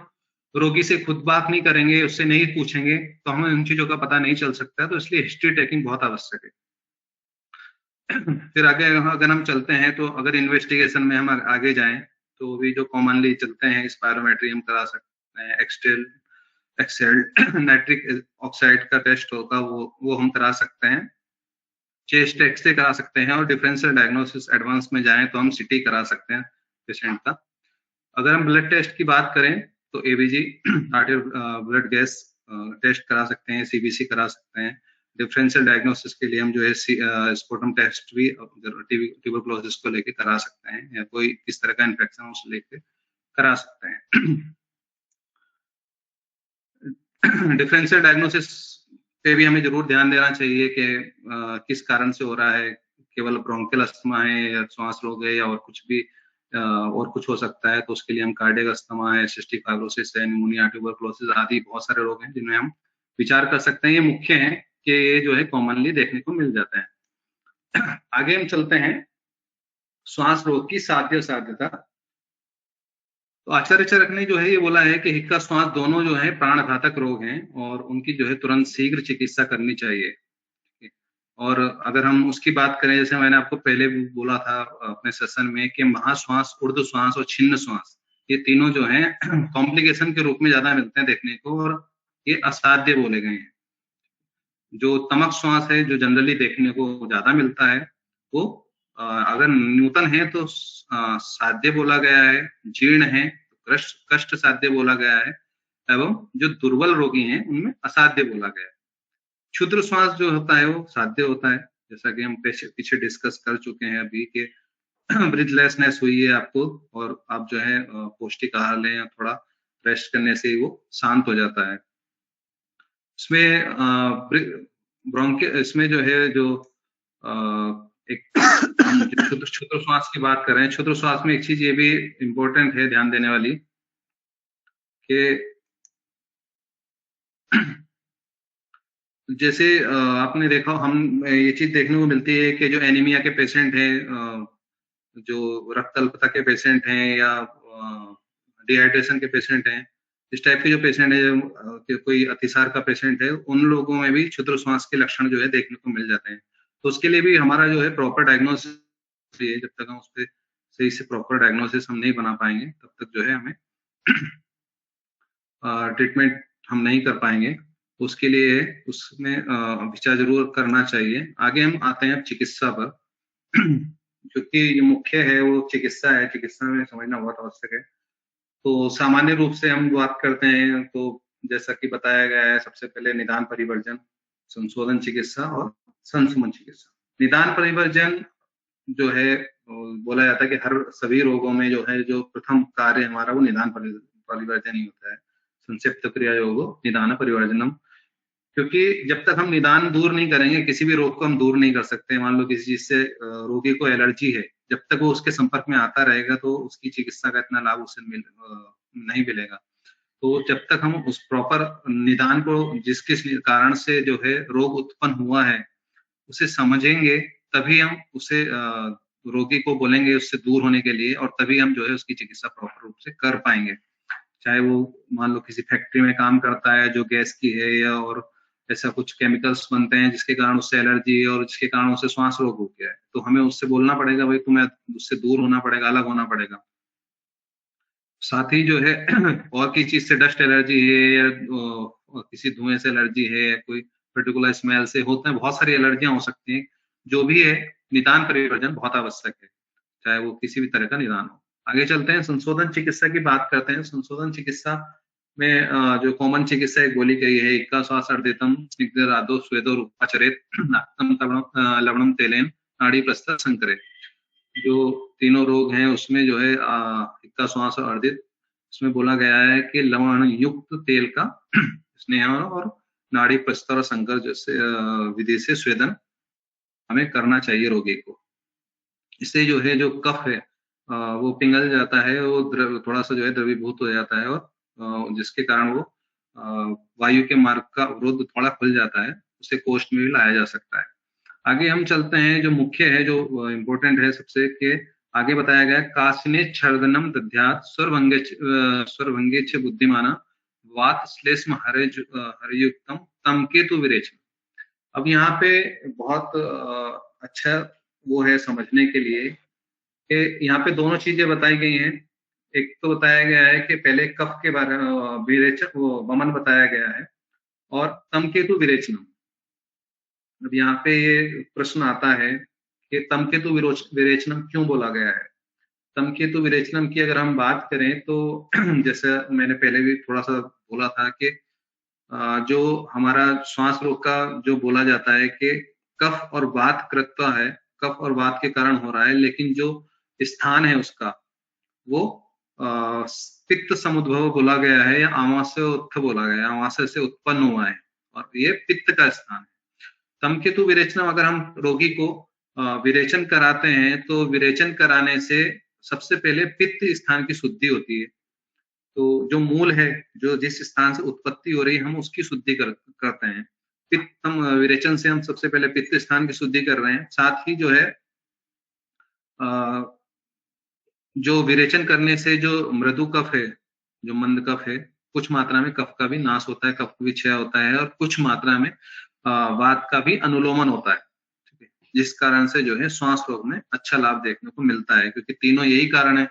रोगी से खुद बात नहीं करेंगे, उससे नहीं पूछेंगे, तो हमें उन चीजों का पता नहीं चल सकता है, तो इसलिए हिस्ट्री टेकिंग बहुत आवश्यक है। फिर आगे अगर हम चलते हैं, तो अगर इन्वेस्टिगेशन में हम आगे जाएं, तो भी जो कॉमनली चलते हैं, स्पायरोमेट्री हम करा सकते हैं, एक्सेल नाइट्रिक ऑक्साइड का टेस्ट होगा, वो हम करा सकते हैं, चेस्ट एक्सरे करा सकते हैं, और डिफरेंशियल डायग्नोसिस एडवांस में जाएं तो हम सीटी करा सकते हैं पेशेंट का। अगर हम ब्लड टेस्ट की बात करें तो एबीजी ब्लड गैस टेस्ट करा सकते हैं, सीबीसी करा सकते हैं। डिफरेंशियल डायग्नोसिस के लिए हम जो है स्पुटम टेस्ट भी ट्यूबरकुलोसिस को लेके करा सकते हैं, या कोई इस तरह का इन्फेक्शन उसको लेके करा सकते हैं। डिफरेंशियल डायग्नोसिस पे भी हमें जरूर ध्यान देना चाहिए कि किस कारण से हो रहा है, केवल ब्रोंकियल अस्थमा है, या श्वास रोग है, या और कुछ भी और कुछ हो सकता है, तो उसके लिए हम कार्डियक अस्थमा है, सिस्टिक फाइब्रोसिस है, निमोनिया, ट्यूबरकुलोसिस आदि बहुत सारे रोग हैं जिनमें हम विचार कर सकते हैं। ये मुख्य हैं कि ये जो है कॉमनली देखने को मिल जाते हैं। आगे हम चलते हैं, श्वास रोग की साध्यता। तो आचार्य चरक ने जो है ये बोला है कि हिक्का श्वास दोनों जो है प्राणघातक रोग हैं, और उनकी जो है तुरंत शीघ्र चिकित्सा करनी चाहिए। और अगर हम उसकी बात करें, जैसे मैंने आपको पहले भी बोला था अपने सेशन में, कि महाश्वास, ऊर्ध्व श्वास और छिन्न श्वास, ये तीनों जो हैं कॉम्प्लिकेशन के रूप में ज्यादा मिलते हैं देखने को, और ये असाध्य बोले गए हैं। जो तमक श्वास है, जो जनरली देखने को ज्यादा मिलता है, वो अगर नूतन है तो साध्य बोला गया है, जीर्ण है तो कष्ट साध्य बोला गया है, एवं जो दुर्बल रोगी हैं उनमें असाध्य बोला गया है। क्षुद्र श्वास जो होता है वो साध्य होता है, जैसा कि हम पीछे डिस्कस कर चुके हैं अभी के ब्रीथलेसनेस हुई है आपको, और आप जो है पौष्टिक आहार लें या थोड़ा रेस्ट करने से वो शांत हो जाता है। इसमें जो है जो एक क्षुद्र श्वास की बात कर रहे हैं, क्षुद्र श्वास में एक चीज ये भी इम्पोर्टेंट है ध्यान देने वाली, कि जैसे आपने देखा, हम ये चीज देखने को मिलती है कि जो एनीमिया के पेशेंट हैं, जो रक्त अल्पता के पेशेंट हैं, या डिहाइड्रेशन के पेशेंट हैं, इस टाइप के जो पेशेंट है, कोई अतिसार का पेशेंट है, उन लोगों में भी क्षुद्र श्वास के लक्षण जो है देखने को मिल जाते हैं। तो उसके लिए भी हमारा जो है प्रॉपर डायग्नोसिस है, जब तक हम उस पर सही से प्रॉपर डायग्नोसिस हम नहीं बना पाएंगे, तब तक जो है हमें ट्रीटमेंट हम नहीं कर पाएंगे, तो उसके लिए उसमें विचार जरूर करना चाहिए। आगे हम आते हैं चिकित्सा पर क्योंकि ये मुख्य है वो चिकित्सा है, चिकित्सा में समझना बहुत आवश्यक है। तो सामान्य रूप से हम बात करते हैं तो जैसा कि बताया गया है, सबसे पहले निदान परिवर्जन, संशोधन चिकित्सा और संशमन चिकित्सा। निदान परिवर्जन जो है बोला जाता है कि हर सभी रोगों में जो है जो प्रथम कार्य हमारा वो निदान परिवर्जन ही होता है। संक्षिप्त क्रिया योगो निदान परिवर्जनम, क्योंकि जब तक हम निदान दूर नहीं करेंगे किसी भी रोग को हम दूर नहीं कर सकते। मान लो किसी चीज से रोगी को एलर्जी है, जब तक वो उसके संपर्क में आता रहेगा तो उसकी चिकित्सा का इतना लाभ उसे नहीं मिलेगा। तो जब तक हम उस प्रॉपर निदान को, जिस किस कारण से जो है रोग उत्पन्न हुआ है, उसे समझेंगे, तभी हम उसे रोगी को बोलेंगे उससे दूर होने के लिए, और तभी हम जो है उसकी चिकित्सा प्रॉपर रूप से कर पाएंगे। चाहे वो मान लो किसी फैक्ट्री में काम करता है जो गैस की है, या और ऐसा कुछ केमिकल्स बनते हैं जिसके कारण उससे एलर्जी है और जिसके कारण उससे श्वास रोग हो गया है, तो हमें उससे बोलना पड़ेगा भाई तुम्हें उससे दूर होना पड़ेगा, अलग होना पड़ेगा। साथ ही जो है और किसी चीज से डस्ट एलर्जी है या किसी धुएं से एलर्जी है, कोई पर्टिकुलर स्मेल से होते हैं, बहुत सारी एलर्जियां हो सकती हैं। जो भी है निदान परिवर्जन बहुत आवश्यक है, चाहे वो किसी भी तरह का निदान हो। आगे चलते हैं, संशोधन चिकित्सा की बात करते हैं। संशोधन चिकित्सा में जो कॉमन चिकित्सा एक बोली गई है, इक्का श्वास अर्दितम स्निग्धरादो स्वेदो रूपाचरेत नाक्तम लवणम तेलेन नाड़ी प्रस्तर संकरे। जो तीनों रोग हैं उसमें जो है इक्का श्वास और अर्दित, इसमें बोला गया है कि लवण युक्त तेल का स्नेह और नाड़ी प्रस्तर और संकर जैसे विधि से स्वेदन हमें करना चाहिए रोगी को। इससे जो है जो कफ है वो पिघल जाता है, वो थोड़ा सा जो है द्रवीभूत हो जाता है, और जिसके कारण वो वायु के मार्ग का अवरोध थोड़ा खुल जाता है, उसे कोष्ठ में भी लाया जा सकता है। आगे हम चलते हैं, जो मुख्य है, जो इम्पोर्टेंट है सबसे, के आगे बताया गया काशने छर्दनम दध्यात स्वरभंगे च बुद्धिमाना वात श्लेष्म हरयुक्तम तम केतु विरेचन। अब यहाँ पे बहुत अच्छा वो है समझने के लिए कि यहाँ पे दोनों चीजें बताई गई हैं। एक तो बताया गया है कि पहले कफ के बारे में विरेचन वो वमन बताया गया है, और तम केतु विरेचनम। अब यहाँ पे ये प्रश्न आता है कि तम केतु विरेचनम क्यों बोला गया है। तम केतु विरेचनम की अगर हम बात करें तो जैसे मैंने पहले भी थोड़ा सा बोला था कि जो हमारा श्वास रोग का जो बोला जाता है कि कफ और वात कृत्वा है, कफ और वात के कारण हो रहा है, लेकिन जो स्थान है उसका वो पित्त समुद्भव बोला गया है, या आमाशय उत्थ बोला गया है, आमाशय से उत्पन्न हुआ है, और ये पित्त का स्थान है। तम केतु विरेचनम अगर हम रोगी को विरेचन कराते हैं तो विरेचन कराने से सबसे पहले पित्त स्थान की शुद्धि होती है। तो जो मूल है, जो जिस स्थान से उत्पत्ति हो रही है, हम उसकी शुद्धि करते हैं। पित्तम विरेचन से हम सबसे पहले पित्त स्थान की शुद्धि कर रहे हैं। साथ ही जो है जो विरेचन करने से जो मृदु कफ है, जो मंद कफ है, कुछ मात्रा में कफ का भी नाश होता है, कफ का भी क्षय होता है, और कुछ मात्रा में वात का भी अनुलोमन होता है, ठीक है, जिस कारण से जो है श्वास रोग में अच्छा लाभ देखने को मिलता है। क्योंकि तीनों यही कारण है,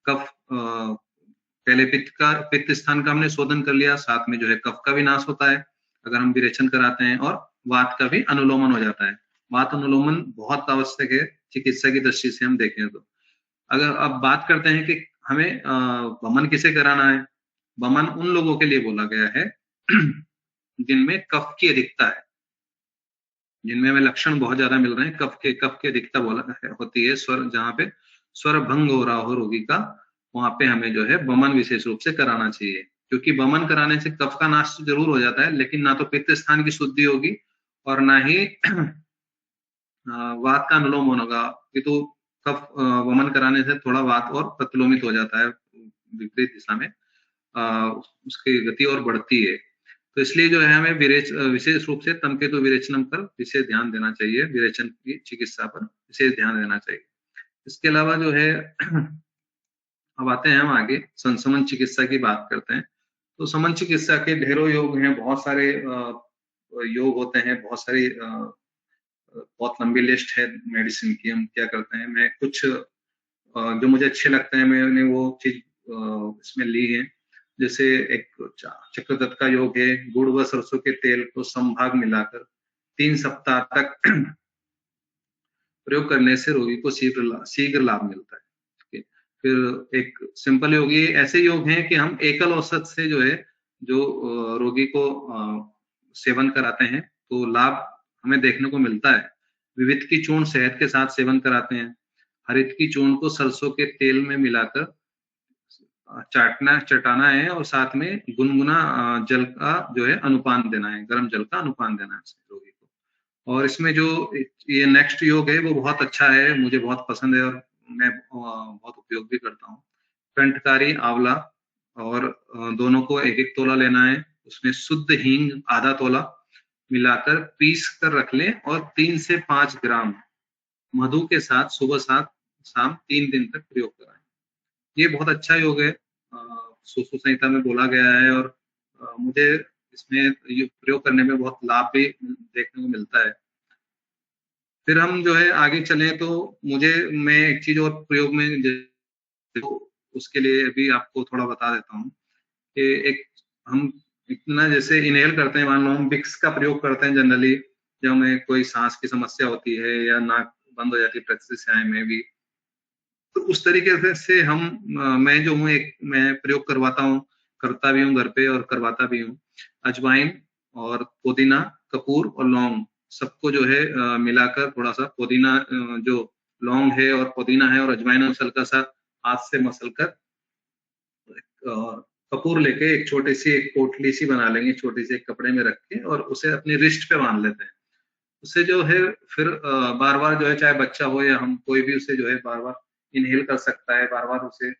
कफ पहले पित्त स्थान का हमने शोधन कर लिया, साथ में जो है कफ का भी नाश होता है अगर हम विरेचन कराते हैं, और वात का भी अनुलोमन हो जाता है। वात अनुलोमन बहुत आवश्यक है चिकित्सा की दृष्टि से हम देखें तो। अगर अब बात करते हैं कि हमें वमन किसे कराना है, वमन उन लोगों के लिए बोला गया है जिनमें कफ की अधिकता है, जिनमें हमें लक्षण बहुत ज्यादा मिल रहे हैं कफ की अधिकता होती है, स्वर जहाँ पे स्वर भंग हो रहा हो रोगी का, वहां पे हमें जो है वमन विशेष रूप से कराना चाहिए। क्योंकि वमन कराने से कफ का नाश जरूर हो जाता है, लेकिन ना तो पित्त स्थान की शुद्धि होगी और ना ही वात का अनुलोमन होगा। तो कफ वमन कराने से थोड़ा वात और प्रतिलोमित हो जाता है विपरीत दिशा में, उसकी गति और बढ़ती है। तो इसलिए जो है हमें विशेष रूप से तम केतु विरेचनम पर विशेष ध्यान देना चाहिए, विरेचन की चिकित्सा पर विशेष ध्यान देना चाहिए। इसके अलावा जो है अब आते हैं हम आगे संशमन चिकित्सा की बात करते हैं। तो समन चिकित्सा के ढेरों योग हैं, बहुत सारे योग होते हैं, बहुत लंबी लिस्ट है मेडिसिन की। हम क्या करते हैं, मैं कुछ जो मुझे अच्छे लगते हैं मैंने वो चीज इसमें ली है। जैसे एक चक्रदत्त का योग है, गुड़ व सरसों के तेल को समभाग मिलाकर 3 सप्ताह तक प्रयोग करने से रोगी को शीघ्र लाभ मिलता है। फिर एक सिंपल योग, ये ऐसे योग हैं कि हम एकल औषध से जो है जो रोगी को सेवन कराते हैं तो लाभ हमें देखने को मिलता है। विविध की चूर्ण शहद के साथ सेवन कराते हैं। हरित की चूर्ण को सरसों के तेल में मिलाकर चटाना है और साथ में गुनगुना जल का जो है अनुपान देना है, गर्म जल का अनुपान देना है रोगी को। और इसमें जो ये नेक्स्ट योग है वो बहुत अच्छा है, मुझे बहुत पसंद है और मैं बहुत उपयोग भी करता हूँ। कंठकारी आंवला और दोनों को 1-1 तोला लेना है, उसमें शुद्ध हींग आधा तोला मिलाकर पीस कर रख लें और 3 से 5 ग्राम मधु के साथ सुबह शाम 3 दिन तक प्रयोग कराएं। ये बहुत अच्छा योग है, सुश्रुत संहिता में बोला गया है और मुझे इसमें प्रयोग करने में बहुत लाभ भी देखने को मिलता है। फिर हम जो है आगे चले तो मैं एक चीज और प्रयोग में उसके लिए भी आपको थोड़ा बता देता हूँ कि एक हम इतना जैसे इनहेल करते हैं, मान लो हम विक्स का प्रयोग करते हैं जनरली जब हमें कोई सांस की समस्या होती है या नाक बंद हो जाती है प्रत्याशय में भी, तो उस तरीके से मैं जो हूँ मैं प्रयोग करता भी हूँ घर पे और करवाता भी हूँ। अजवाइन और पुदीना, कपूर और लौंग सबको जो है मिलाकर थोड़ा सा पुदीना जो लौंग है और पुदीना है और अजवाइन हल्का सा हाथ से मसलकर कपूर लेके एक छोटी सी एक पोटली सी बना लेंगे, छोटी सी एक कपड़े में रख के और उसे अपनी रिस्ट पे बांध लेते हैं। उससे जो है फिर बार बार जो है चाहे बच्चा हो या हम कोई भी उसे जो है बार बार इनहेल कर सकता है, बार बार उसे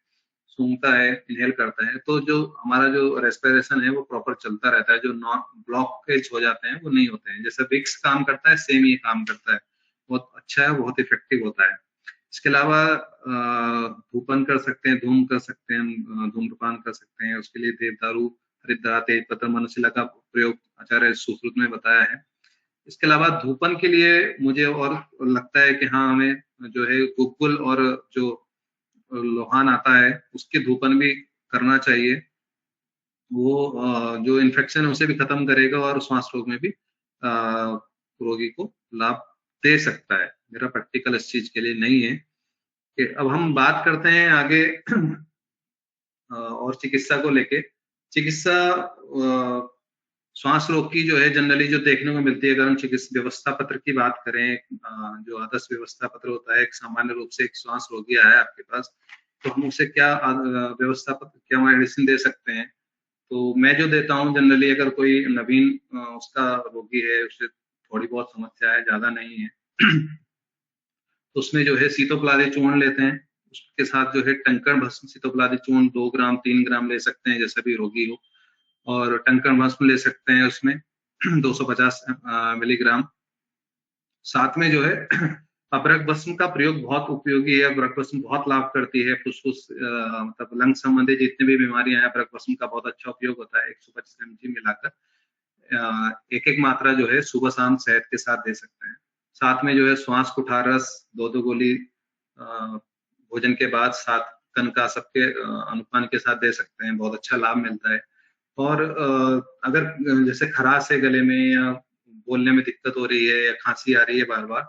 सूंघता है, इनहेल करता है, तो जो हमारा जो रेस्पिरेशन है वो प्रॉपर चलता रहता है, जो नॉन ब्लॉकेज हो जाते हैं वो नहीं होते हैं। जैसे विक्स काम करता है सेम ये काम करता है, बहुत अच्छा है, बहुत इफेक्टिव होता है। इसके अलावा धूपन कर सकते हैं, धूम कर सकते हैं, धूम्रपान कर सकते हैं, उसके लिए देवदारू, हरिद्रा, तेजपत्र, मनुशिला का प्रयोग आचार्य सुश्रुत में बताया है। इसके अलावा धूपन के लिए मुझे और लगता है कि हाँ हमें जो है गुग्गुल और जो लोहान आता है उसके धूपन भी करना चाहिए, वो जो इन्फेक्शन है उसे भी खत्म करेगा और श्वास रोग में भी रोगी को लाभ दे सकता है। मेरा प्रैक्टिकल इस चीज के लिए नहीं है। कि अब हम बात करते हैं आगे और चिकित्सा को लेके। चिकित्सा श्वास रोग की जो है जनरली जो देखने को मिलती है, अगर हम चिकित्सा व्यवस्था पत्र की बात करें, जो आदर्श व्यवस्था पत्र होता है, एक सामान्य रूप से एक श्वास रोगी आया आपके पास तो हम उसे क्या व्यवस्था पत्र, क्या मेडिसिन दे सकते हैं। तो मैं जो देता हूँ जनरली, अगर कोई नवीन उसका रोगी है, उसे थोड़ी बहुत समस्या है, ज्यादा नहीं है, तो उसमें जो है सीतोपलादी चूर्ण लेते हैं, उसके साथ जो है टंकण भस्म सीतोपलादी चूर्ण 2 ग्राम 3 ग्राम ले सकते हैं जैसा भी रोगी हो, और टंकण भस्म ले सकते हैं उसमें 250 मिलीग्राम। साथ में जो है अबरक भस्म का प्रयोग बहुत उपयोगी है, अबरक भस्म बहुत लाभ करती है, फुसफुस मतलब लंग संबंधी जितनी भी बीमारियां हैं, अबरक भस्म का बहुत अच्छा उपयोग होता है। 125 mg मिलाकर एक मात्रा जो है सुबह शाम शहद के साथ दे सकते हैं। साथ में जो है श्वास कुठार रस 2 गोली भोजन के बाद 7 कनका सबके अनुपान के साथ दे सकते हैं, बहुत अच्छा लाभ मिलता है। और अगर जैसे खराश है गले में या बोलने में दिक्कत हो रही है या खांसी आ रही है बार बार,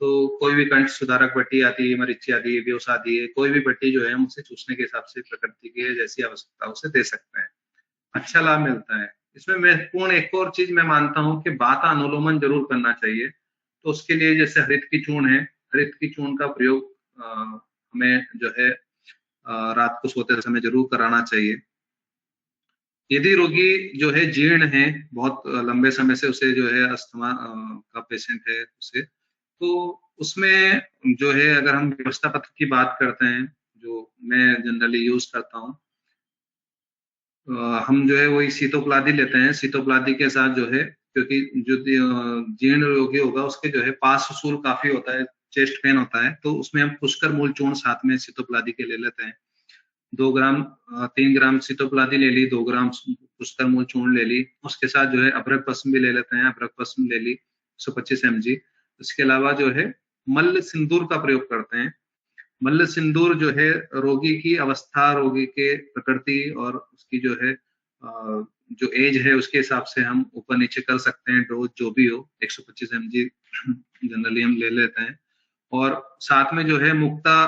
तो कोई भी कंठ सुधारक बट्टी आती है, मरीची आती है, बेहोश आती है, कोई भी बट्टी जो है हम उसे चूसने के हिसाब से प्रकृति की जैसी आवश्यकता उसे दे सकते हैं, अच्छा लाभ मिलता है। इसमें महत्वपूर्ण एक और चीज मैं मानता हूँ कि बाता अनुलोमन जरूर करना चाहिए। तो उसके लिए जैसे हरित की चूर्ण है, हरित की चूर्ण का प्रयोग हमें जो है रात को सोते समय जरूर कराना चाहिए। यदि रोगी जो है जीर्ण है, बहुत लंबे समय से उसे जो है अस्थमा का पेशेंट है उसे, तो उसमें जो है अगर हम व्यवस्था पत्र की बात करते हैं, जो मैं जनरली यूज करता हूँ, हम जो है वही सीतोपलादी लेते हैं। सीतोपलादी के साथ जो है, क्योंकि जो जीर्ण रोगी होगा उसके जो है पार्श्वशूल काफी होता है, चेस्ट पेन होता है, तो उसमें हम पुष्कर मूल चूर्ण साथ में सीतोपलादी के ले लेते हैं। 2 ग्राम 3 ग्राम सीतोपलादी ले ली, 2 ग्राम पुष्कर मूल चूर्ण ले ली, उसके साथ जो है अबरक भस्म भी ले लेते हैं, अबरक भस्म ले ली 125 mg। इसके अलावा जो है मल्ल सिंदूर का प्रयोग करते हैं। मल्ल सिंदूर जो है रोगी की अवस्था, रोगी के प्रकृति और उसकी जो है जो एज है उसके हिसाब से हम ऊपर नीचे कर सकते हैं। डोज जो भी हो 125 mg जनरली हम ले लेते हैं। और साथ में जो है मुक्ता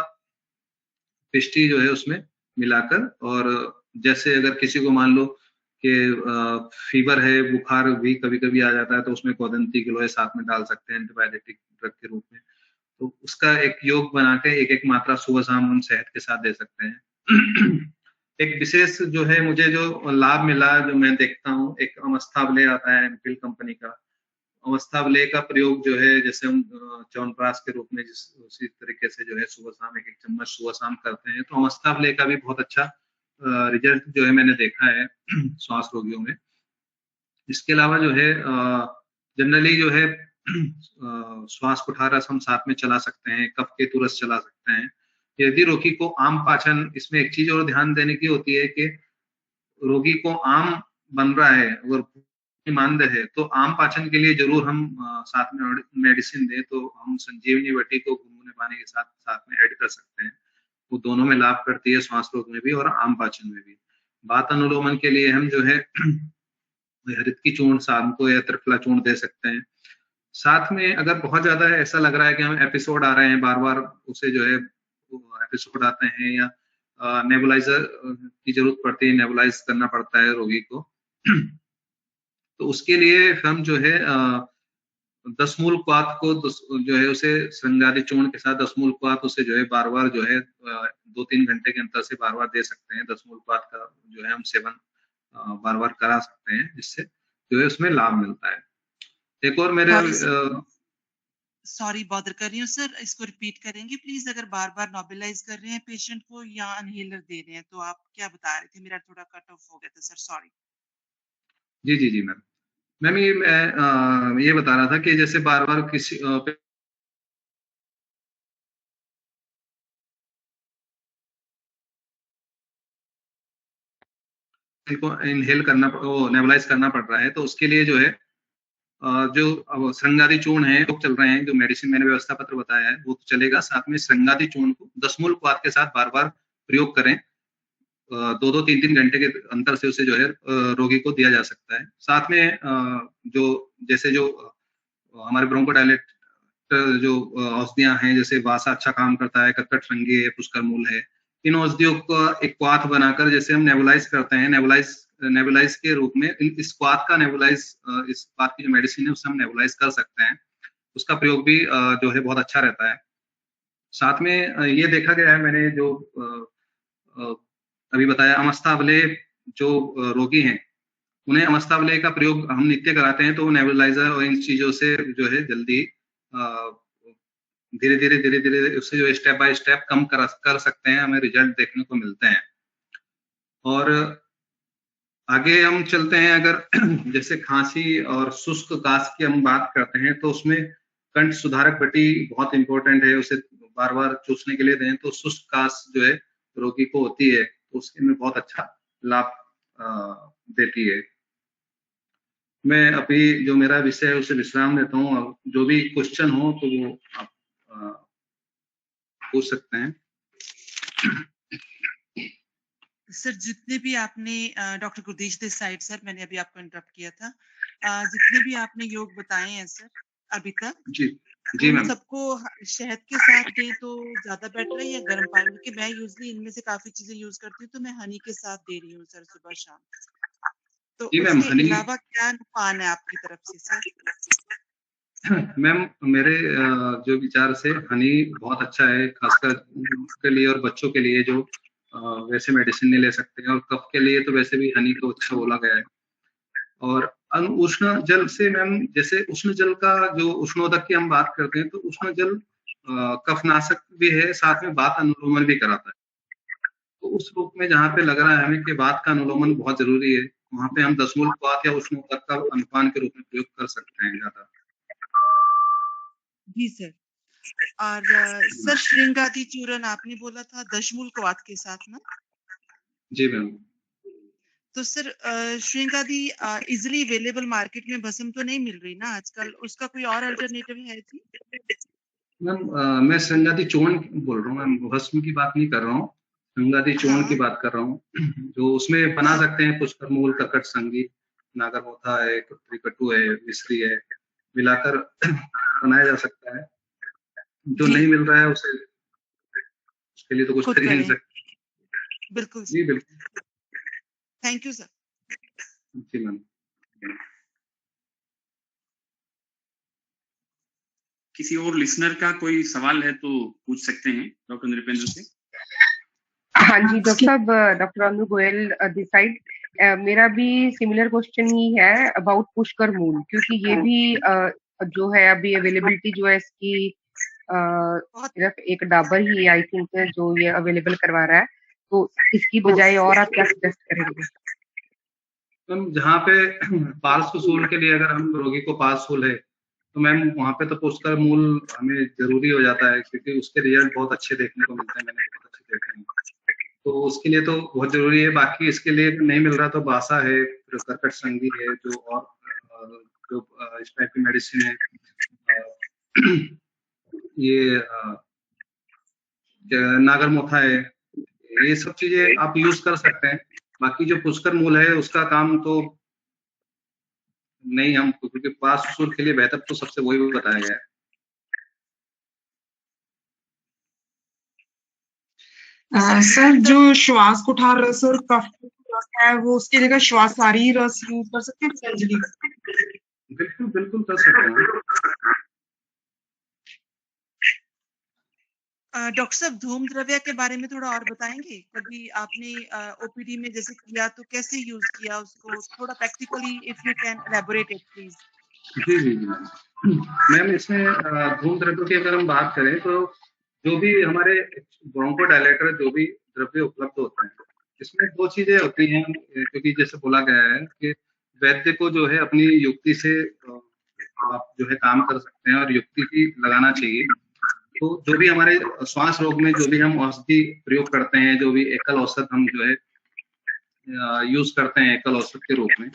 पिष्टी जो है उसमें मिलाकर, और जैसे अगर किसी को मान लो कि फीवर है, बुखार भी कभी कभी आ जाता है, तो उसमें कोदंती गिलोय साथ में डाल सकते हैं एंटीबायोटिक ड्रग के रूप में। तो उसका एक योग बना के एक एक मात्रा सुबह शाम हम शहद के साथ दे सकते हैं। एक विशेष जो है मुझे जो लाभ मिला, जो मैं देखता हूँ, एक अमस्थावले आता है एमपिल कंपनी का। अमस्थावले का प्रयोग जो है जैसे हम च्यवनप्राश के रूप में उसी तरीके से जो है सुबह शाम एक एक चम्मच सुबह शाम करते हैं, तो अमस्थावले का भी बहुत अच्छा रिजल्ट जो है मैंने देखा है श्वास रोगियों में। इसके अलावा जो है जनरली जो है श्वास कुठारस हम साथ में चला सकते हैं, कफ केतु रस चला सकते हैं। यदि रोगी को आम पाचन, इसमें एक चीज और ध्यान देने की होती है कि रोगी को आम बन रहा है, अगर मानदेय है, तो आम पाचन के लिए जरूर हम साथ में मेडिसिन दें, तो हम संजीवनी बटी को गुनगुने पानी के साथ साथ में ऐड कर सकते हैं। वो दोनों में लाभ करती है, श्वास रोग में भी और आम पाचन में भी। वात अनुलोमन के लिए हम जो है हरित की चूर्ण शाम को या त्रिफला चूर्ण दे सकते हैं। साथ में अगर बहुत ज्यादा ऐसा लग रहा है कि हम एपिसोड आ रहे हैं बार बार, उसे जो है एपिसोड आते हैं या नेबुलाइजर की जरूरत पड़ती है, नेबुलाइज करना पड़ता है रोगी को, तो उसके लिए हम जो है 10 मूल क्वाथ को जो है उसे श्रृंगारी चूर्ण के साथ 10 मूल क्वाथ उसे जो है बार बार जो है 2-3 घंटे के अंतर से बार बार दे सकते हैं। 10 मूल क्वाथ का जो है हम सेवन बार बार करा सकते हैं, जिससे जो है उसमें लाभ मिलता है। एक और मेरे सॉरी बॉदर कर रही हूँ सर, इसको रिपीट करेंगे प्लीज? अगर बार बार नॉबिलाइज कर रहे हैं पेशेंट को या इनहेलर दे रहे हैं, तो आप क्या बता रहे थे? मेरा थोड़ा कट ऑफ हो गया था सर, सॉरी। जी जी जी मैम, मैम ये बता रहा था कि जैसे बार बार किसी को इनहेल करना, वो नेबुलाइज करना पड़ रहा है, तो उसके लिए जो है जो श्रृंगारी चूर्ण है वो चल रहे हैं, जो मेडिसिन मैंने व्यवस्था पत्र बताया है वो तो चलेगा। साथ में श्रृंगारी चूर्ण को 10 मूल क्वाथ के साथ बार बार प्रयोग करें, 2-2, 3-3 घंटे के अंतर से उसे जो है रोगी को दिया जा सकता है। साथ में जो जैसे जो हमारे ब्रोंकोडायलेटर जो औषधियां हैं, जैसे वासा अच्छा काम करता है, कर्कटशृंगी है, पुष्कर मूल है, इन औषधियों को एक क्वाथ बनाकर जैसे हम नेबुलाइज करते हैं, नेबुलाइज के रूप में इस क्वाथ का नेबुलाइज, इस क्वाथ की जो मेडिसिन है उससे हम नेबुलाइज कर सकते हैं। उसका प्रयोग भी जो है बहुत अच्छा रहता है। साथ में ये देखा गया है, मैंने जो अभी बताया, अमस्थावले जो रोगी हैं उन्हें अमस्थावले का प्रयोग हम नित्य कराते हैं, तो नेबुलाइजर और इन चीजों से जो है जल्दी धीरे धीरे उससे जो स्टेप बाय स्टेप कम कर सकते हैं, हमें रिजल्ट देखने को मिलते हैं। और आगे हम चलते हैं, अगर जैसे खांसी और शुष्क काश की हम बात करते हैं, तो उसमें कंठ सुधारक बटी बहुत इंपॉर्टेंट है, उसे बार बार चूसने के लिए दें तो शुष्क काश जो है रोगी को होती है, तो उसके में बहुत अच्छा लाभ देती है। मैं अभी जो मेरा विषय है उसे विश्राम देता हूँ, और जो भी क्वेश्चन हो तो वो आप पूछ सकते हैं। सर जितने भी आपने डॉक्टर गुरदेश देसाई सर, मैंने अभी आपको इंटरप्ट किया था, जितने भी आपने योग बताए हैं सर अभी तक, जी मैम, सबको शहद के साथ दें तो ज्यादा बेटर है या गर्म पानी? क्योंकि मैं यूजली इनमें से काफी चीजें यूज करती हूँ, तो मैं हनी के साथ दे रही हूँ सर सुबह शाम। तो इसके अलावा क्या नुकसान है आपकी तरफ से सर? मैम मेरे जो विचार से हनी बहुत अच्छा है, खासकर के लिए और बच्चों के लिए जो वैसे मेडिसिन नहीं ले सकते हैं, और कफ के लिए तो वैसे भी हनी को अच्छा बोला गया है। और उष्ण जल से मैम, जैसे उष्ण जल का जो उष्णोदक की हम बात करते हैं, तो उष्ण जल कफनाशक भी है, साथ में वात अनुलोमन भी कराता है। तो उस रूप में जहाँ पे लग रहा है हमें कि वात का अनुलोमन बहुत जरूरी है, वहाँ पे हम 10 मूल क्वाथ या उष्णोदक का अनुपान के रूप में प्रयोग कर सकते हैं ज्यादा। जी सर। और सर श्रृंगादि चूर्ण आपने बोला था 10 मूल क्वाथ के साथ ना? जी मैम। तो सर श्रृंगादि इजिली अवेलेबल मार्केट में भस्म तो नहीं मिल रही ना आजकल, उसका कोई और अल्टरनेटिव है जी? मैम मैं संगाति चूर्ण बोल रहा हूँ मैम, भस्म की बात नहीं कर रहा हूँ, संगाति चूर्ण हाँ की बात कर रहा हूँ। जो उसमें बना सकते हैं पुष्कर मूल, कर्कट संगीत, नागरमोथा है, त्रिकटु है, मिश्री है, मिलाकर बनाया जा सकता है। जो नहीं मिल रहा है उसे, उसके लिए तो कुछ कर ही नहीं सकते। बिल्कुल जी बिल्कुल। Thank you sir. जी मैम। किसी और लिसनर का कोई सवाल है तो पूछ सकते हैं डॉक्टर नृपेंद्र से। हाँ जी डॉक्टर साहब, doctor Anu Goyal this side. मेरा भी सिमिलर क्वेश्चन ही है अबाउट पुष्कर मूल, क्योंकि ये भी जो है अभी अवेलेबिलिटी जो है इसकी सिर्फ एक डाबर ही आई थिंक जो ये अवेलेबल करवा रहा है, तो इसकी बजाय और आप क्या सजेस्ट करेंगे? मैम जहाँ पे पार्श्व सूल के लिए अगर हम रोगी को पार्श्व सूल है तो मैम वहाँ पे तो पुष्कर मूल हमें जरूरी हो जाता है, क्योंकि उसके रिजल्ट बहुत अच्छे देखने को मिलते हैं, मैंने बहुत अच्छे देखे हैं, तो उसके लिए तो बहुत जरूरी है। बाकी इसके लिए नहीं मिल रहा तो बासा है, फिर कर्कट संगी है, जो और जो इस टाइप की मेडिसिन है, ये नागरमोथा है, ये सब चीजें आप यूज कर सकते हैं। बाकी जो पुष्कर मूल है उसका काम तो नहीं, हम क्योंकि पार्श्व सूल के लिए बेहतर तो सबसे वही बताया गया है। सर जो श्वास कुठार रस और कफ रस है वो उसकी जगह श्वासारी रस यूज कर सकते हैं पतंजलि? बिल्कुल बिल्कुल कर सकते हैं। डॉक्टर साहब धूम द्रव्य के बारे में थोड़ा और बताएंगे? कभी आपने ओपीडी में जैसे किया तो कैसे यूज किया उसको, थोड़ा practically if you can elaborate it please. जी जी जी मैम, इसमें धूम द्रव्य की अगर हम बात करें तो जो भी हमारे ब्रोंकोडायलेटर जो भी द्रव्य उपलब्ध होते हैं, इसमें दो चीजें होती हैं, क्योंकि जैसे बोला गया है कि वैद्य को जो है अपनी युक्ति से आप जो है काम कर सकते हैं और युक्ति ही लगाना चाहिए। तो जो भी हमारे श्वास रोग में जो भी हम औषधि प्रयोग करते हैं, जो भी एकल औषध हम जो है यूज करते हैं एकल औषध के रूप में,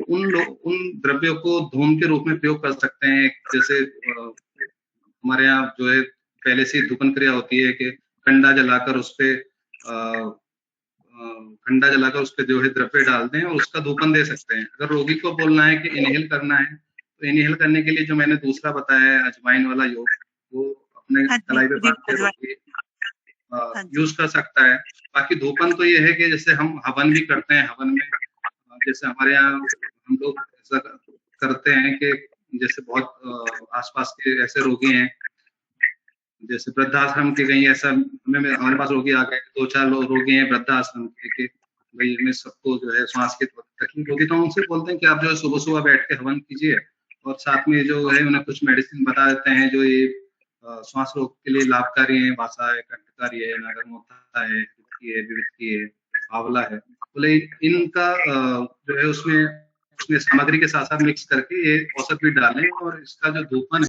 उन द्रव्यों को धूम के रूप में प्रयोग कर सकते हैं। जैसे हमारे यहाँ जो है पहले से धूपन क्रिया होती है कि कंडा जलाकर उस पे जो है द्रव्य डालते हैं और उसका धूपन दे सकते हैं। अगर रोगी को बोलना है कि इनहेल करना है तो इनहेल करने के लिए जो मैंने दूसरा बताया है अजवाइन वाला योग, वो अपने कलाई पे बांध के यूज कर सकता है। बाकी धूपन तो ये है कि जैसे हम हवन भी करते हैं, हवन में जैसे हमारे यहाँ हम लोग ऐसा करते हैं कि जैसे बहुत आसपास के ऐसे रोगी हैं, जैसे वृद्धाश्रम के कहीं ऐसा हमारे पास रोगी आ गए, 2-4 रोगी हैं वृद्धाश्रम के भाई हमें सबको जो है श्वास की तकलीफ होती, तो उनसे बोलते हैं कि आप जो है सुबह सुबह बैठ के हवन कीजिए और साथ में जो है उन्हें कुछ मेडिसिन बता देते हैं जो ये श्वास रोग के लिए लाभकारी है, बासा है, कंटकारी है, नागरमोथा है, विविधकी है, आंवला है। बोले इनका जो है उसमें सामग्री के साथ साथ मिक्स करके ये औषध भी डालें और इसका जो धूपन है